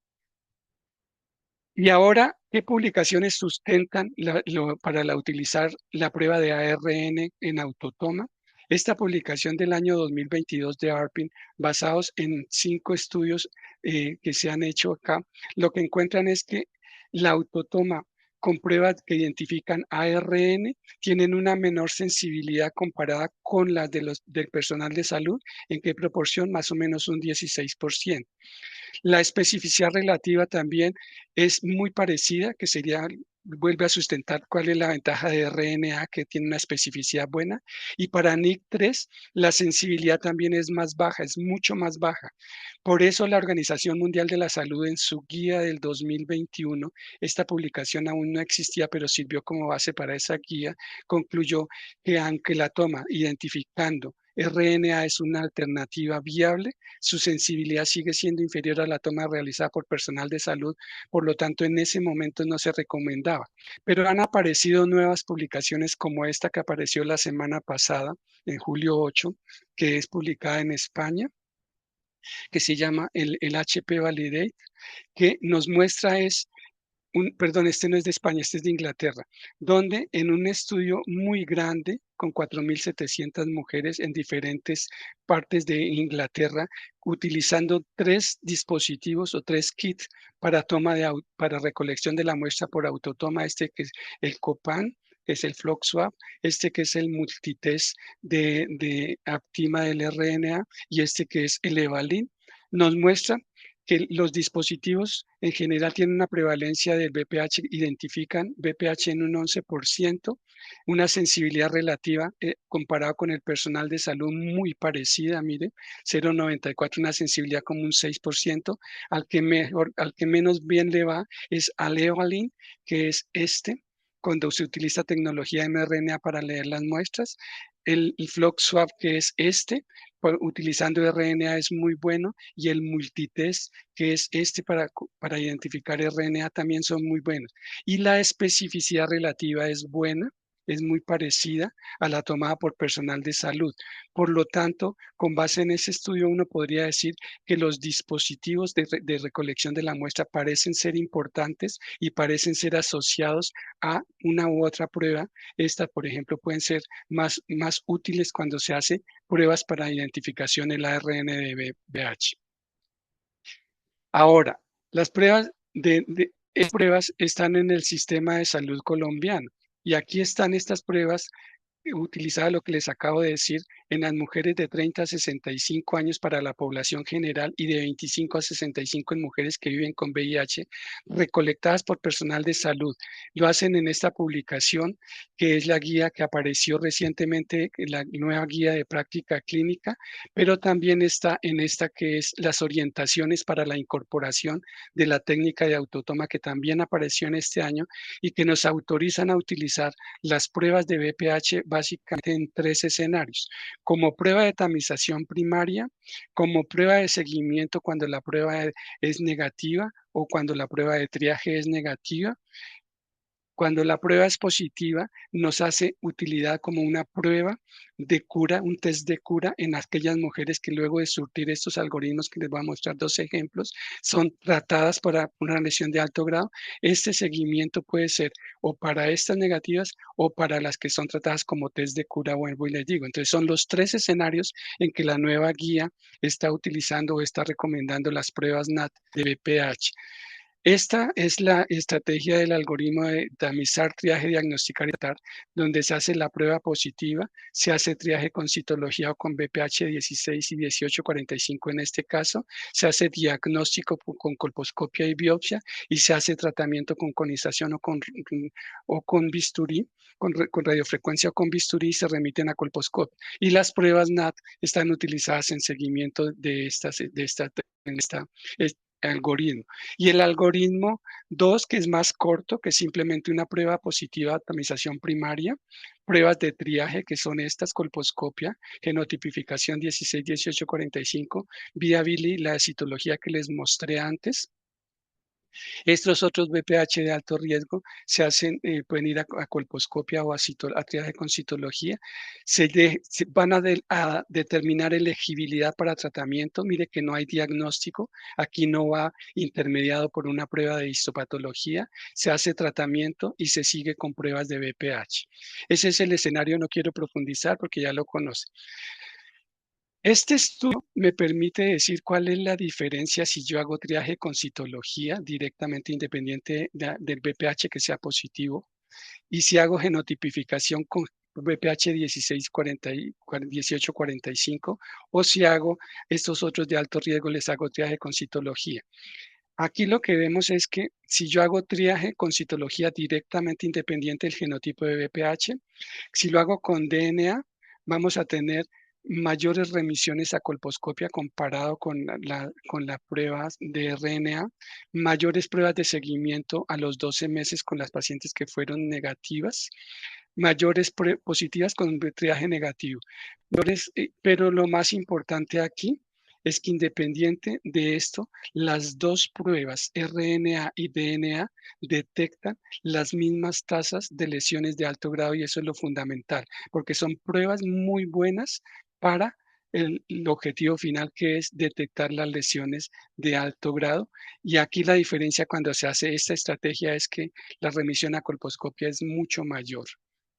Y ahora, ¿qué publicaciones sustentan para utilizar la prueba de ARN en autotoma? Esta publicación del año 2022 de ARPIN, basados en 5 estudios que se han hecho acá, lo que encuentran es que la autotoma con pruebas que identifican ARN tienen una menor sensibilidad comparada con las del personal de salud. ¿En qué proporción? Más o menos un 16%. La especificidad relativa también es muy parecida, que sería vuelve a sustentar cuál es la ventaja de RNA, que tiene una especificidad buena. Y para NIC3, la sensibilidad también es más baja, es mucho más baja. Por eso la Organización Mundial de la Salud, en su guía del 2021, esta publicación aún no existía, pero sirvió como base para esa guía, concluyó que aunque la toma identificando RNA es una alternativa viable, su sensibilidad sigue siendo inferior a la toma realizada por personal de salud, por lo tanto en ese momento no se recomendaba. Pero han aparecido nuevas publicaciones como esta que apareció la semana pasada, en julio 8, que es publicada en España, que se llama el HP Validate, que nos muestra perdón, este no es de España, este es de Inglaterra, donde en un estudio muy grande con 4.700 mujeres en diferentes partes de Inglaterra, utilizando 3 dispositivos o 3 kits para recolección de la muestra por autotoma, este que es el Copan, que es el FloxSwap, este que es el multitest de Aptima del RNA y este que es el Evalin, nos muestra que los dispositivos en general tienen una prevalencia del VPH, identifican VPH en un 11%, una sensibilidad relativa comparado con el personal de salud muy parecida, mire, 0,94, una sensibilidad como un 6%, al que menos bien le va es al Evalin, que es cuando se utiliza tecnología mRNA para leer las muestras, el FloxSwap, que es utilizando RNA es muy bueno, y el multitest, que es para identificar RNA, también son muy buenos. Y la especificidad relativa es buena, es muy parecida a la tomada por personal de salud. Por lo tanto, con base en ese estudio, uno podría decir que los dispositivos de recolección de la muestra parecen ser importantes y parecen ser asociados a una u otra prueba. Estas, por ejemplo, pueden ser más útiles cuando se hace pruebas para identificación del ARN de VPH. Ahora, las pruebas estas pruebas están en el sistema de salud colombiano, y aquí están estas pruebas utilizada lo que les acabo de decir en las mujeres de 30 a 65 años para la población general y de 25 a 65 en mujeres que viven con VIH, recolectadas por personal de salud. Lo hacen en esta publicación, que es la guía que apareció recientemente, la nueva guía de práctica clínica, pero también está en esta que es las orientaciones para la incorporación de la técnica de autotoma, que también apareció en este año y que nos autorizan a utilizar las pruebas de VPH básicamente en 3 escenarios: como prueba de tamización primaria, como prueba de seguimiento cuando la prueba es negativa o cuando la prueba de triaje es negativa. Cuando la prueba es positiva, nos hace utilidad como una prueba de cura, un test de cura en aquellas mujeres que, luego de surtir estos algoritmos, que les voy a mostrar 2 ejemplos, son tratadas para una lesión de alto grado. Este seguimiento puede ser o para estas negativas o para las que son tratadas como test de cura, vuelvo y les digo. Entonces, son los 3 escenarios en que la nueva guía está utilizando o está recomendando las pruebas NAT de VPH. Esta es la estrategia del algoritmo de tamizar, triaje, diagnosticar y tratar, donde se hace la prueba positiva, se hace triaje con citología o con VPH 16 y 1845 en este caso, se hace diagnóstico con colposcopia y biopsia, y se hace tratamiento con conización o con bisturí, con radiofrecuencia o con bisturí, y se remiten a colposcopia. Y las pruebas NAT están utilizadas en seguimiento de esta algoritmo. Y el algoritmo 2, que es más corto, que es simplemente una prueba positiva de atomización primaria, pruebas de triaje, que son estas: colposcopia, genotipificación 16, 18, 45, viability, la citología que les mostré antes. Estos otros VPH de alto riesgo se hacen, pueden ir a colposcopia o a triaje con citología. Se van a determinar elegibilidad para tratamiento. Mire que no hay diagnóstico. Aquí no va intermediado por una prueba de histopatología. Se hace tratamiento y se sigue con pruebas de VPH. Ese es el escenario, no quiero profundizar porque ya lo conocen. Este estudio me permite decir cuál es la diferencia si yo hago triaje con citología directamente, independiente del VPH que sea positivo, y si hago genotipificación con VPH 1845, o si hago estos otros de alto riesgo, les hago triaje con citología. Aquí lo que vemos es que si yo hago triaje con citología directamente independiente del genotipo de BPH, si lo hago con DNA, vamos a tener mayores remisiones a colposcopia comparado con la pruebas de RNA, mayores pruebas de seguimiento a los 12 meses con las pacientes que fueron negativas, mayores positivas con triaje negativo. Pero lo más importante aquí es que independiente de esto, las dos pruebas, RNA y DNA, detectan las mismas tasas de lesiones de alto grado y eso es lo fundamental, porque son pruebas muy buenas para el objetivo final, que es detectar las lesiones de alto grado. Y aquí la diferencia cuando se hace esta estrategia es que la remisión a colposcopia es mucho mayor,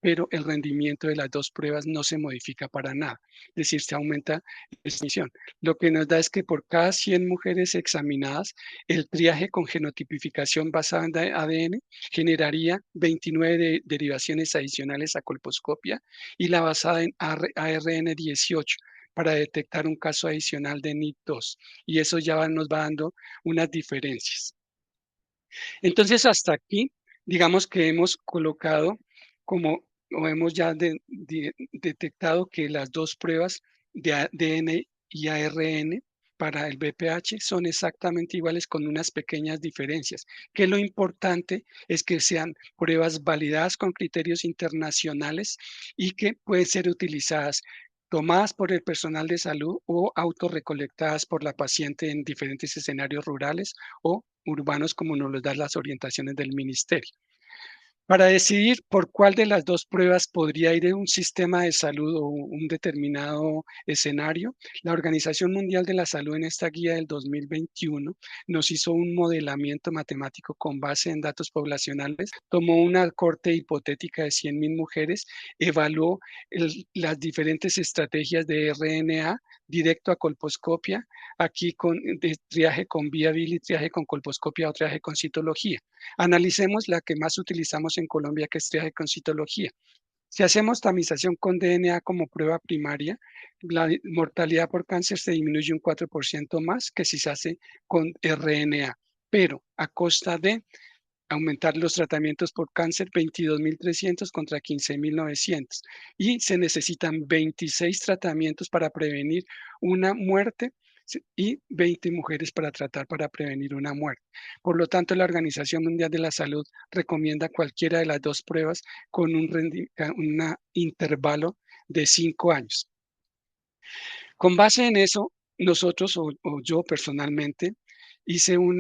pero el rendimiento de las dos pruebas no se modifica para nada, es decir, se aumenta la remisión. Lo que nos da es que por cada 100 mujeres examinadas, el triaje con genotipificación basada en ADN generaría 29 derivaciones adicionales a colposcopia y la basada en ARN 18 para detectar un caso adicional de NIT2. Y eso ya nos va dando unas diferencias. Entonces, hasta aquí, digamos que hemos colocado como, o hemos ya detectado que las dos pruebas de ADN y ARN para el BPH son exactamente iguales con unas pequeñas diferencias, que lo importante es que sean pruebas validadas con criterios internacionales y que pueden ser utilizadas, tomadas por el personal de salud o autorrecolectadas por la paciente en diferentes escenarios rurales o urbanos, como nos los dan las orientaciones del ministerio. Para decidir por cuál de las dos pruebas podría ir en un sistema de salud o un determinado escenario, la Organización Mundial de la Salud en esta guía del 2021 nos hizo un modelamiento matemático con base en datos poblacionales, tomó una corte hipotética de 100,000 mujeres, evaluó las diferentes estrategias de RNA directo a colposcopia, aquí con triaje con viability, triaje con colposcopia o triaje con citología. Analicemos la que más utilizamos en Colombia, que es triaje con citología. Si hacemos tamización con DNA como prueba primaria, la mortalidad por cáncer se disminuye un 4% más que si se hace con RNA, pero a costa de aumentar los tratamientos por cáncer 22.300 contra 15.900 y se necesitan 26 tratamientos para prevenir una muerte y 20 mujeres para tratar para prevenir una muerte. Por lo tanto, la Organización Mundial de la Salud recomienda cualquiera de las dos pruebas con un intervalo de 5 años. Con base en eso, nosotros o yo personalmente hice un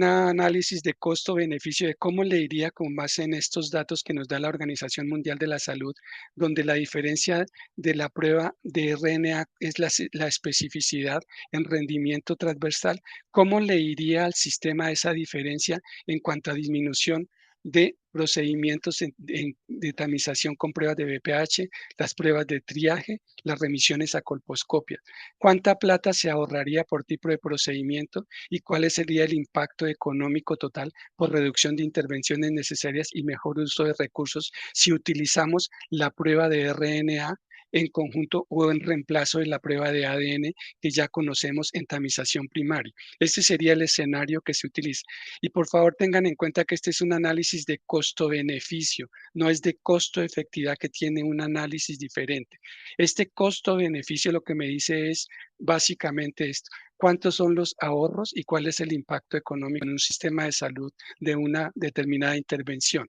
análisis de costo-beneficio de cómo le iría con base en estos datos que nos da la Organización Mundial de la Salud, donde la diferencia de la prueba de RNA es la especificidad en rendimiento transversal, cómo le iría al sistema esa diferencia en cuanto a disminución de procedimientos de tamización con pruebas de BPH, las pruebas de triaje, las remisiones a colposcopia. ¿Cuánta plata se ahorraría por tipo de procedimiento y cuál sería el impacto económico total por reducción de intervenciones necesarias y mejor uso de recursos si utilizamos la prueba de RNA en conjunto o en reemplazo de la prueba de ADN que ya conocemos en tamización primaria? Este sería el escenario que se utiliza. Y por favor tengan en cuenta que este es un análisis de costo-beneficio, no es de costo-efectividad, que tiene un análisis diferente. Este costo-beneficio lo que me dice es básicamente esto: cuántos son los ahorros y cuál es el impacto económico en un sistema de salud de una determinada intervención.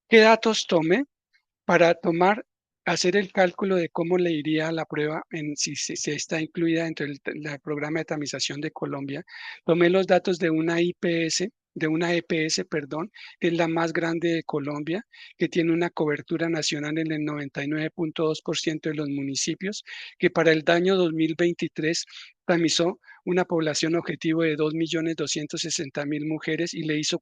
¿Qué datos tomé? Para hacer el cálculo de cómo le iría a la prueba si está incluida dentro del programa de tamización de Colombia, tomé los datos de una EPS, perdón, que es la más grande de Colombia, que tiene una cobertura nacional en el 99.2% de los municipios, que para el año 2023 tamizó una población objetivo de 2.260.000 mujeres y le hizo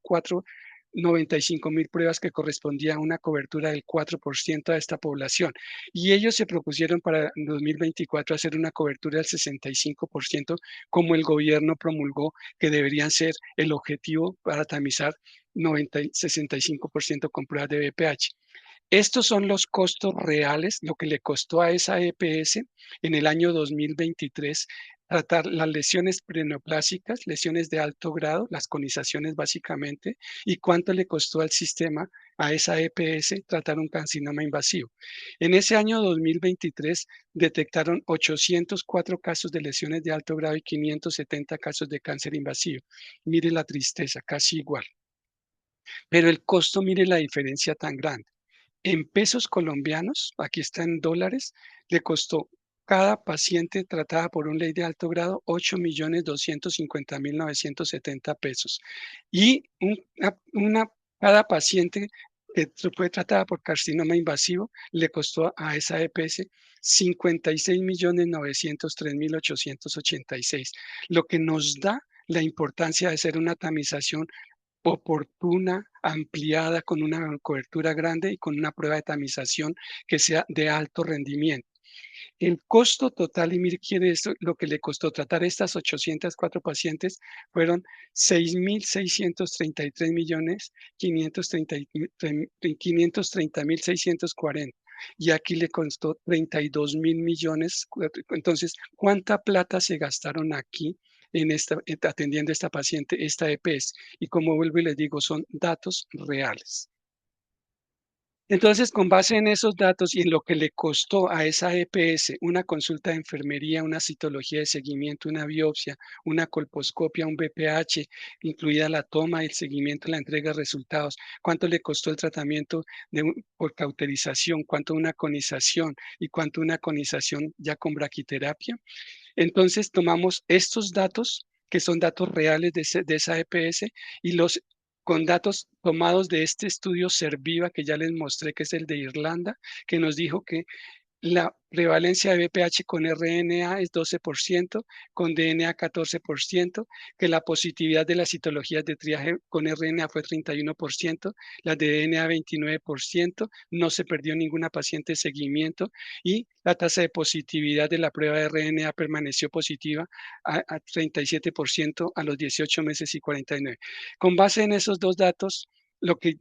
95.000 pruebas, que correspondía a una cobertura del 4% de esta población. Y ellos se propusieron para 2024 hacer una cobertura del 65%, como el gobierno promulgó que deberían ser el objetivo para tamizar 65% con pruebas de BPH. Estos son los costos reales, lo que le costó a esa EPS en el año 2023 tratar las lesiones preneoplásicas, lesiones de alto grado, las conizaciones básicamente, y cuánto le costó al sistema, a esa EPS, tratar un carcinoma invasivo. En ese año 2023 detectaron 804 casos de lesiones de alto grado y 570 casos de cáncer invasivo. Mire la tristeza, casi igual. Pero el costo, mire la diferencia tan grande. En pesos colombianos, aquí está en dólares, le costó cada paciente tratada por un ley de alto grado 8.250.970 pesos. Y cada paciente que fue tratada por carcinoma invasivo le costó a esa EPS 56.903.886, lo que nos da la importancia de hacer una tamización oportuna, ampliada, con una cobertura grande y con una prueba de tamización que sea de alto rendimiento. El costo total, y mire, quiere esto, lo que le costó tratar estas 804 pacientes fueron 6.633.530.640. Y aquí le costó 32.000 millones. Entonces, ¿cuánta plata se gastaron aquí atendiendo a esta paciente, esta EPS? Y como vuelvo y les digo, son datos reales. Entonces, con base en esos datos y en lo que le costó a esa EPS una consulta de enfermería, una citología de seguimiento, una biopsia, una colposcopia, un BPH, incluida la toma, el seguimiento, la entrega de resultados, cuánto le costó el tratamiento por cauterización, cuánto una conización y cuánto una conización ya con braquiterapia. Entonces, tomamos estos datos, que son datos reales de esa EPS, y con datos tomados de este estudio Serviva, que ya les mostré, que es el de Irlanda, que nos dijo que la prevalencia de BPH con RNA es 12%, con DNA 14%, que la positividad de las citologías de triaje con RNA fue 31%, las de DNA 29%, no se perdió ninguna paciente de seguimiento y la tasa de positividad de la prueba de RNA permaneció positiva a 37% a los 18 meses y 49. Con base en esos dos datos, lo que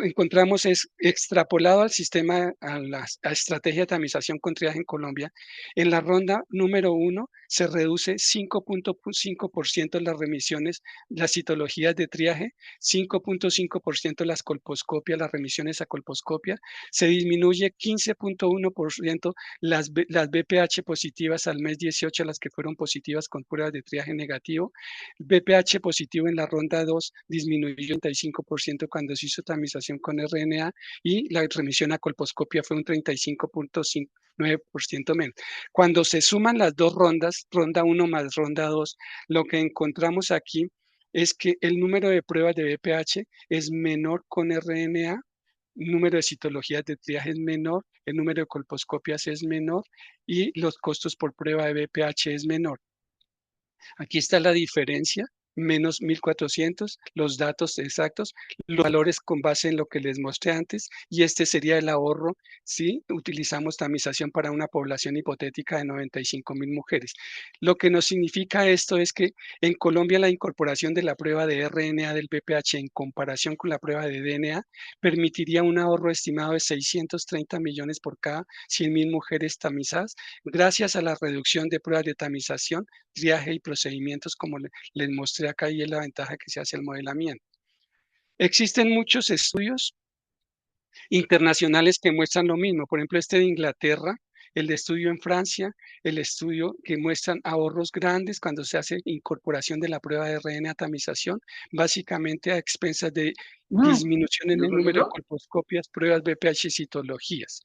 encontramos es extrapolado al sistema, a la estrategia de tamización con triaje en Colombia. En la ronda número 1 se reduce 5.5% las remisiones, las citologías de triaje, 5.5% las colposcopias, las remisiones a colposcopia, se disminuye 15.1% las BPH positivas al mes 18, las que fueron positivas con pruebas de triaje negativo. BPH positivo en la ronda 2 disminuyó un 35% cuando se hizo tamización con RNA y la remisión a colposcopia fue un 35.9% menos. Cuando se suman las dos rondas, ronda 1 más ronda 2, lo que encontramos aquí es que el número de pruebas de BPH es menor con RNA, el número de citologías de triaje es menor, el número de colposcopias es menor y los costos por prueba de BPH es menor. Aquí está la diferencia, menos 1.400, los datos exactos, los valores con base en lo que les mostré antes, y este sería el ahorro si utilizamos tamización para una población hipotética de 95.000 mujeres. Lo que nos significa esto es que en Colombia la incorporación de la prueba de RNA del BPH en comparación con la prueba de DNA permitiría un ahorro estimado de 630 millones por cada 100.000 mujeres tamizadas, gracias a la reducción de pruebas de tamización, triaje y procedimientos como les mostré acá, y es la ventaja que se hace el modelamiento. Existen muchos estudios internacionales que muestran lo mismo, por ejemplo este de Inglaterra, el de estudio en Francia, el estudio que muestran ahorros grandes cuando se hace incorporación de la prueba de RNA tamización, básicamente a expensas de disminución en el número de colposcopias, pruebas BPH y citologías.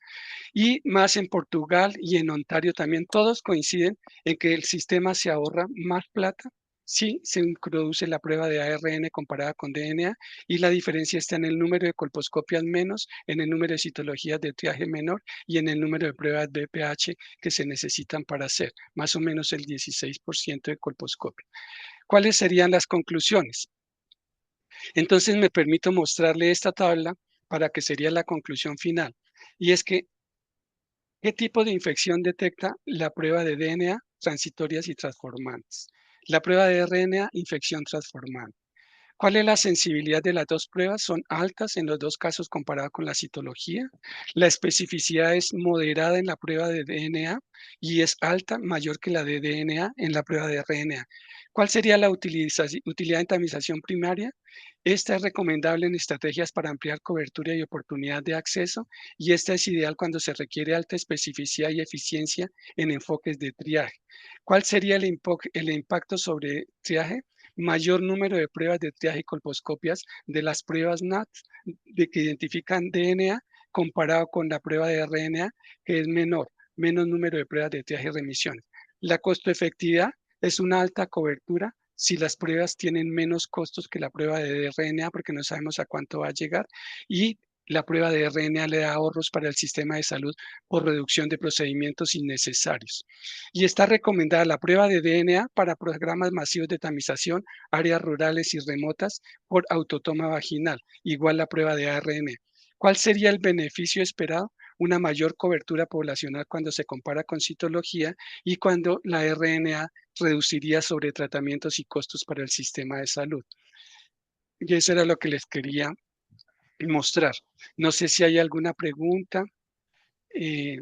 Y más en Portugal y en Ontario también, todos coinciden en que el sistema se ahorra más plata si se introduce la prueba de ARN comparada con DNA, y la diferencia está en el número de colposcopias menos, en el número de citologías de triaje menor y en el número de pruebas BPH que se necesitan para hacer, más o menos el 16% de colposcopia. ¿Cuáles serían las conclusiones? Entonces me permito mostrarle esta tabla para que sería la conclusión final, y es que ¿qué tipo de infección detecta la prueba de DNA? Transitorias y transformantes. La prueba de RNA, infección transformante. ¿Cuál es la sensibilidad de las dos pruebas? Son altas en los dos casos comparado con la citología. La especificidad es moderada en la prueba de DNA y es alta, mayor que la de DNA en la prueba de RNA. ¿Cuál sería la utilidad en tamización primaria? Esta es recomendable en estrategias para ampliar cobertura y oportunidad de acceso, y esta es ideal cuando se requiere alta especificidad y eficiencia en enfoques de triaje. ¿Cuál sería el impacto sobre triaje? Mayor número de pruebas de triaje y colposcopias de las pruebas NAT de que identifican DNA comparado con la prueba de RNA, que es menor, menos número de pruebas de triaje y remisiones. La costo efectividad es una alta cobertura si las pruebas tienen menos costos que la prueba de RNA, porque no sabemos a cuánto va a llegar, y la prueba de RNA le da ahorros para el sistema de salud por reducción de procedimientos innecesarios. Y está recomendada la prueba de DNA para programas masivos de tamización, áreas rurales y remotas por autotoma vaginal, igual la prueba de ARN. ¿Cuál sería el beneficio esperado? Una mayor cobertura poblacional cuando se compara con citología y cuando la RNA reduciría sobre tratamientos y costos para el sistema de salud. Y eso era lo que les quería mostrar. No sé si hay alguna pregunta. Eh,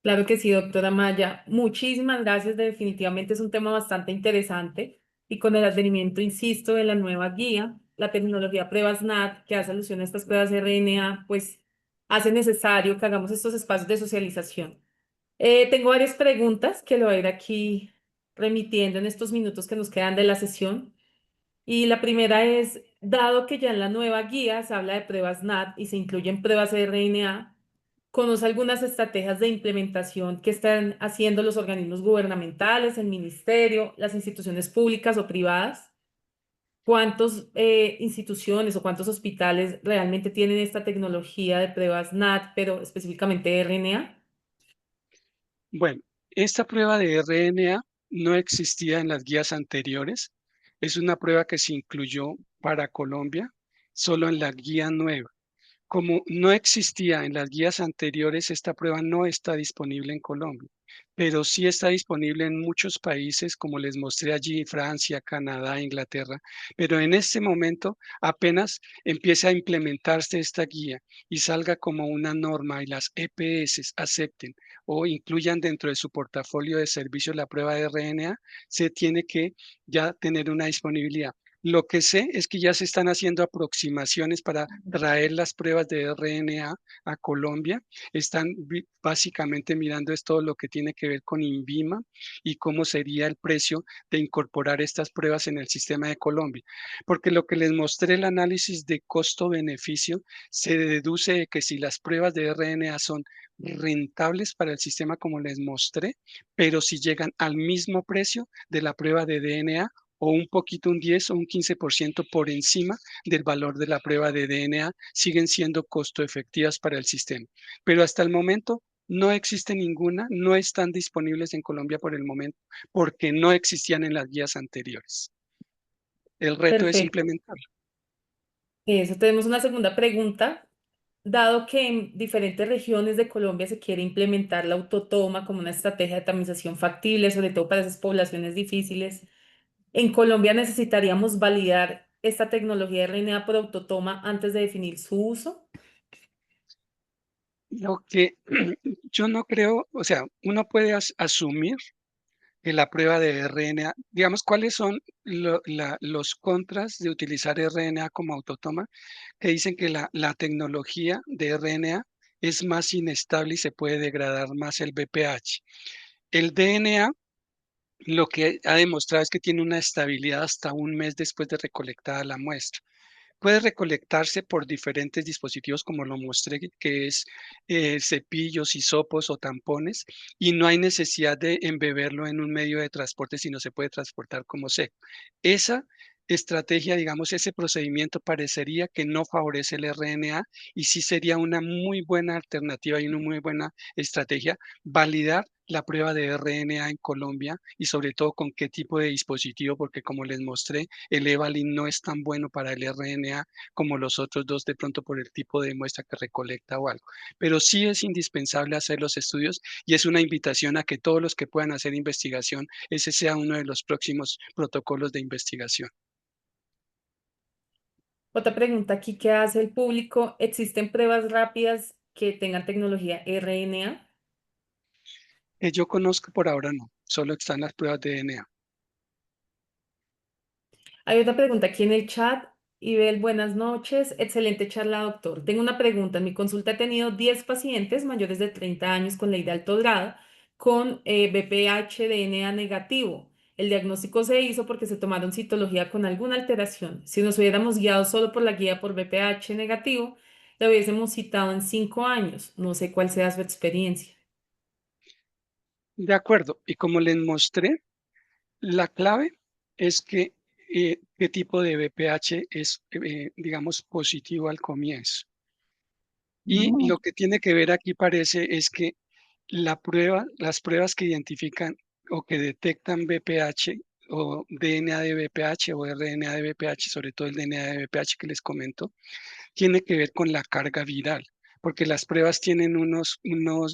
Claro que sí, doctora Maya. Muchísimas gracias. Definitivamente es un tema bastante interesante y con el advenimiento, insisto, de la nueva guía, la tecnología Pruebas NAT, que hace alusión a estas pruebas de RNA, pues hace necesario que hagamos estos espacios de socialización. Tengo varias preguntas que lo voy a ir aquí remitiendo en estos minutos que nos quedan de la sesión. Y la primera es, dado que ya en la nueva guía se habla de pruebas NAT y se incluyen pruebas de RNA, ¿conoce algunas estrategias de implementación que están haciendo los organismos gubernamentales, el ministerio, las instituciones públicas o privadas? ¿Cuántas instituciones o cuántos hospitales realmente tienen esta tecnología de pruebas NAT, pero específicamente de RNA? Bueno, esta prueba de RNA no existía en las guías anteriores. Es una prueba que se incluyó para Colombia solo en la guía nueva. Como no existía en las guías anteriores, esta prueba no está disponible en Colombia, pero sí está disponible en muchos países, como les mostré allí, Francia, Canadá, Inglaterra, pero en este momento apenas empieza a implementarse esta guía y salga como una norma y las EPS acepten o incluyan dentro de su portafolio de servicios la prueba de RNA, se tiene que ya tener una disponibilidad. Lo que sé es que ya se están haciendo aproximaciones para traer las pruebas de RNA a Colombia. Están básicamente mirando es todo lo que tiene que ver con INVIMA y cómo sería el precio de incorporar estas pruebas en el sistema de Colombia. Porque lo que les mostré, el análisis de costo-beneficio, se deduce de que si las pruebas de RNA son rentables para el sistema como les mostré, pero si llegan al mismo precio de la prueba de DNA, o un poquito, un 10 o un 15% por encima del valor de la prueba de DNA, siguen siendo costo efectivas para el sistema. Pero hasta el momento no existe ninguna, no están disponibles en Colombia por el momento, porque no existían en las guías anteriores. El reto es Perfecto. implementarlo. Eso, tenemos una segunda pregunta. Dado que en diferentes regiones de Colombia se quiere implementar la autotoma como una estrategia de tamización factible, sobre todo para esas poblaciones difíciles, en Colombia necesitaríamos validar esta tecnología de RNA por autotoma antes de definir su uso. Lo que yo no creo, o sea, uno puede asumir que la prueba de RNA, digamos, ¿cuáles son los contras de utilizar RNA como autotoma? Que dicen que la tecnología de RNA es más inestable y se puede degradar más el BPH. El DNA lo que ha demostrado es que tiene una estabilidad hasta un mes después de recolectada la muestra. Puede recolectarse por diferentes dispositivos, como lo mostré, que es cepillos, hisopos o tampones, y no hay necesidad de embeberlo en un medio de transporte, sino se puede transportar como seco. Esa estrategia, digamos, ese procedimiento parecería que no favorece el RNA y sí sería una muy buena alternativa y una muy buena estrategia validar la prueba de RNA en Colombia y sobre todo con qué tipo de dispositivo, porque como les mostré, el Evalin no es tan bueno para el RNA como los otros dos, de pronto por el tipo de muestra que recolecta o algo. Pero sí es indispensable hacer los estudios y es una invitación a que todos los que puedan hacer investigación, ese sea uno de los próximos protocolos de investigación. Otra pregunta aquí que hace el público, ¿existen pruebas rápidas que tengan tecnología RNA? Que yo conozco por ahora no, solo están las pruebas de DNA. Hay otra pregunta aquí en el chat. Ibel, buenas noches. Excelente charla, doctor. Tengo una pregunta. En mi consulta he tenido 10 pacientes mayores de 30 años con ley de alto grado con BPH-DNA negativo. El diagnóstico se hizo porque se tomaron citología con alguna alteración. Si nos hubiéramos guiado solo por la guía por BPH negativo, la hubiésemos citado en 5 años. No sé cuál sea su experiencia. De acuerdo, y como les mostré, la clave es que qué tipo de BPH es, digamos, positivo al comienzo. Y lo que tiene que ver aquí parece es que las pruebas que identifican o que detectan BPH o DNA de BPH o RNA de BPH, sobre todo el DNA de BPH que les comento, tiene que ver con la carga viral, porque las pruebas tienen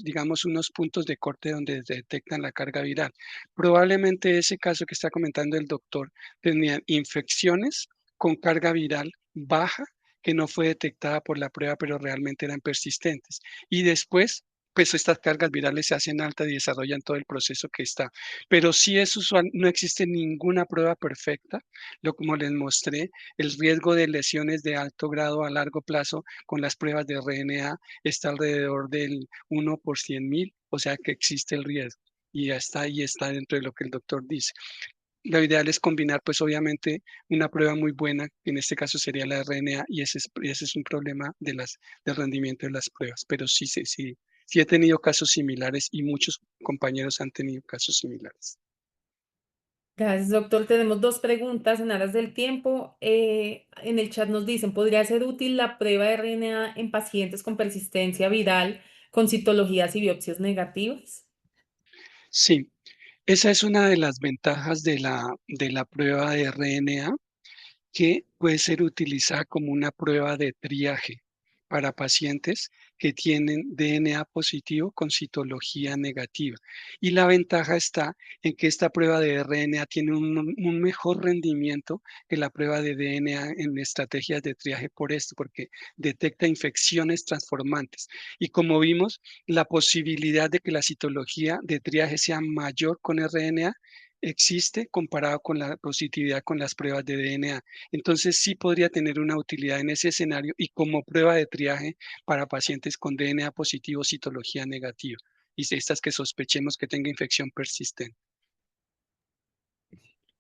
digamos, unos puntos de corte donde detectan la carga viral. Probablemente ese caso que está comentando el doctor tenían infecciones con carga viral baja que no fue detectada por la prueba, pero realmente eran persistentes. Y después, pues estas cargas virales se hacen altas y desarrollan todo el proceso que está. Pero sí es usual, no existe ninguna prueba perfecta. Lo como les mostré, el riesgo de lesiones de alto grado a largo plazo con las pruebas de RNA está alrededor del 1 por 100.000, o sea que existe el riesgo y ya está ahí, está dentro de lo que el doctor dice. Lo ideal es combinar, pues obviamente, una prueba muy buena, que en este caso sería la RNA, y ese es un problema del rendimiento de las pruebas. Pero sí, sí, sí, sí he tenido casos similares y muchos compañeros han tenido casos similares. Gracias, doctor. Tenemos dos preguntas en aras del tiempo. En el chat nos dicen, ¿podría ser útil la prueba de RNA en pacientes con persistencia viral con citologías y biopsias negativas? Sí, esa es una de las ventajas de la prueba de RNA, que puede ser utilizada como una prueba de triaje para pacientes que tienen DNA positivo con citología negativa. Y la ventaja está en que esta prueba de RNA tiene un mejor rendimiento que la prueba de DNA en estrategias de triaje por esto, porque detecta infecciones transformantes. Y como vimos, la posibilidad de que la citología de triaje sea mayor con RNA existe comparado con la positividad con las pruebas de DNA. Entonces sí podría tener una utilidad en ese escenario y como prueba de triaje para pacientes con DNA positivo, citología negativa y estas que sospechemos que tenga infección persistente.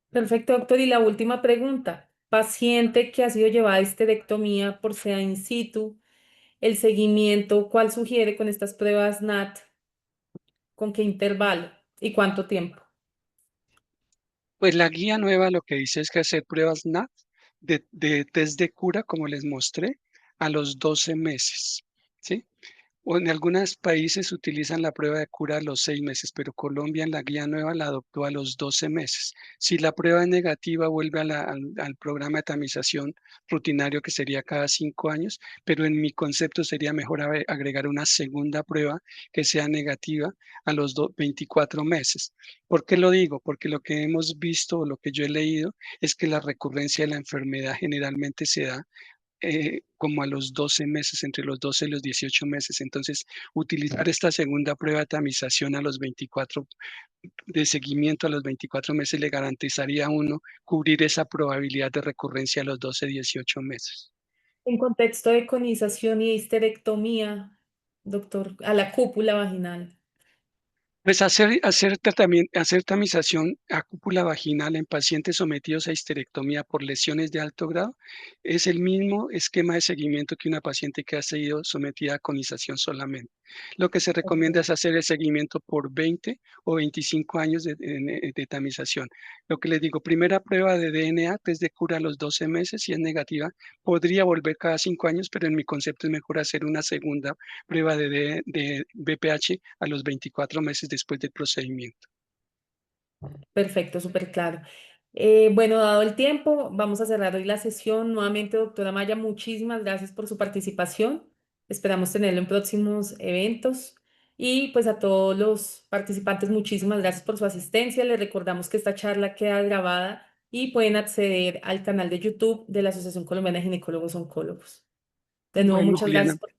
Perfecto, doctor. Y la última pregunta. Paciente que ha sido llevada a histerectomía por sea in situ, el seguimiento, ¿cuál sugiere con estas pruebas NAT? ¿Con qué intervalo y cuánto tiempo? Pues la guía nueva lo que dice es que hacer pruebas NAT de test de cura, como les mostré, a los 12 meses, ¿sí? O en algunos países utilizan la prueba de cura a los 6 meses, pero Colombia en la guía nueva la adoptó a los 12 meses. Si la prueba es negativa, vuelve al programa de tamización rutinario que sería cada 5 años, pero en mi concepto sería mejor agregar una segunda prueba que sea negativa a los 24 meses. ¿Por qué lo digo? Porque lo que hemos visto o lo que yo he leído es que la recurrencia de la enfermedad generalmente se da como a los 12 meses, entre los 12 y los 18 meses. Entonces, utilizar esta segunda prueba de tamización a los 24, de seguimiento a los 24 meses, le garantizaría a uno cubrir esa probabilidad de recurrencia a los 12, 18 meses. En contexto de conización y histerectomía, doctor, a la cúpula vaginal. Pues hacer tamización a cúpula vaginal en pacientes sometidos a histerectomía por lesiones de alto grado es el mismo esquema de seguimiento que una paciente que ha sido sometida a conización solamente. Lo que se recomienda es hacer el seguimiento por 20 o 25 años de tamización. Lo que les digo, primera prueba de DNA, test de cura a los 12 meses, si es negativa, podría volver cada 5 años, pero en mi concepto es mejor hacer una segunda prueba de BPH a los 24 meses después del procedimiento. Perfecto, súper claro. Bueno, dado el tiempo, vamos a cerrar hoy la sesión. Nuevamente, doctora Maya, muchísimas gracias por su participación. Esperamos tenerlo en próximos eventos. Y pues a todos los participantes, muchísimas gracias por su asistencia. Les recordamos que esta charla queda grabada y pueden acceder al canal de YouTube de la Asociación Colombiana de Ginecólogos Oncólogos. De nuevo, Bueno, muchas Juliana, gracias por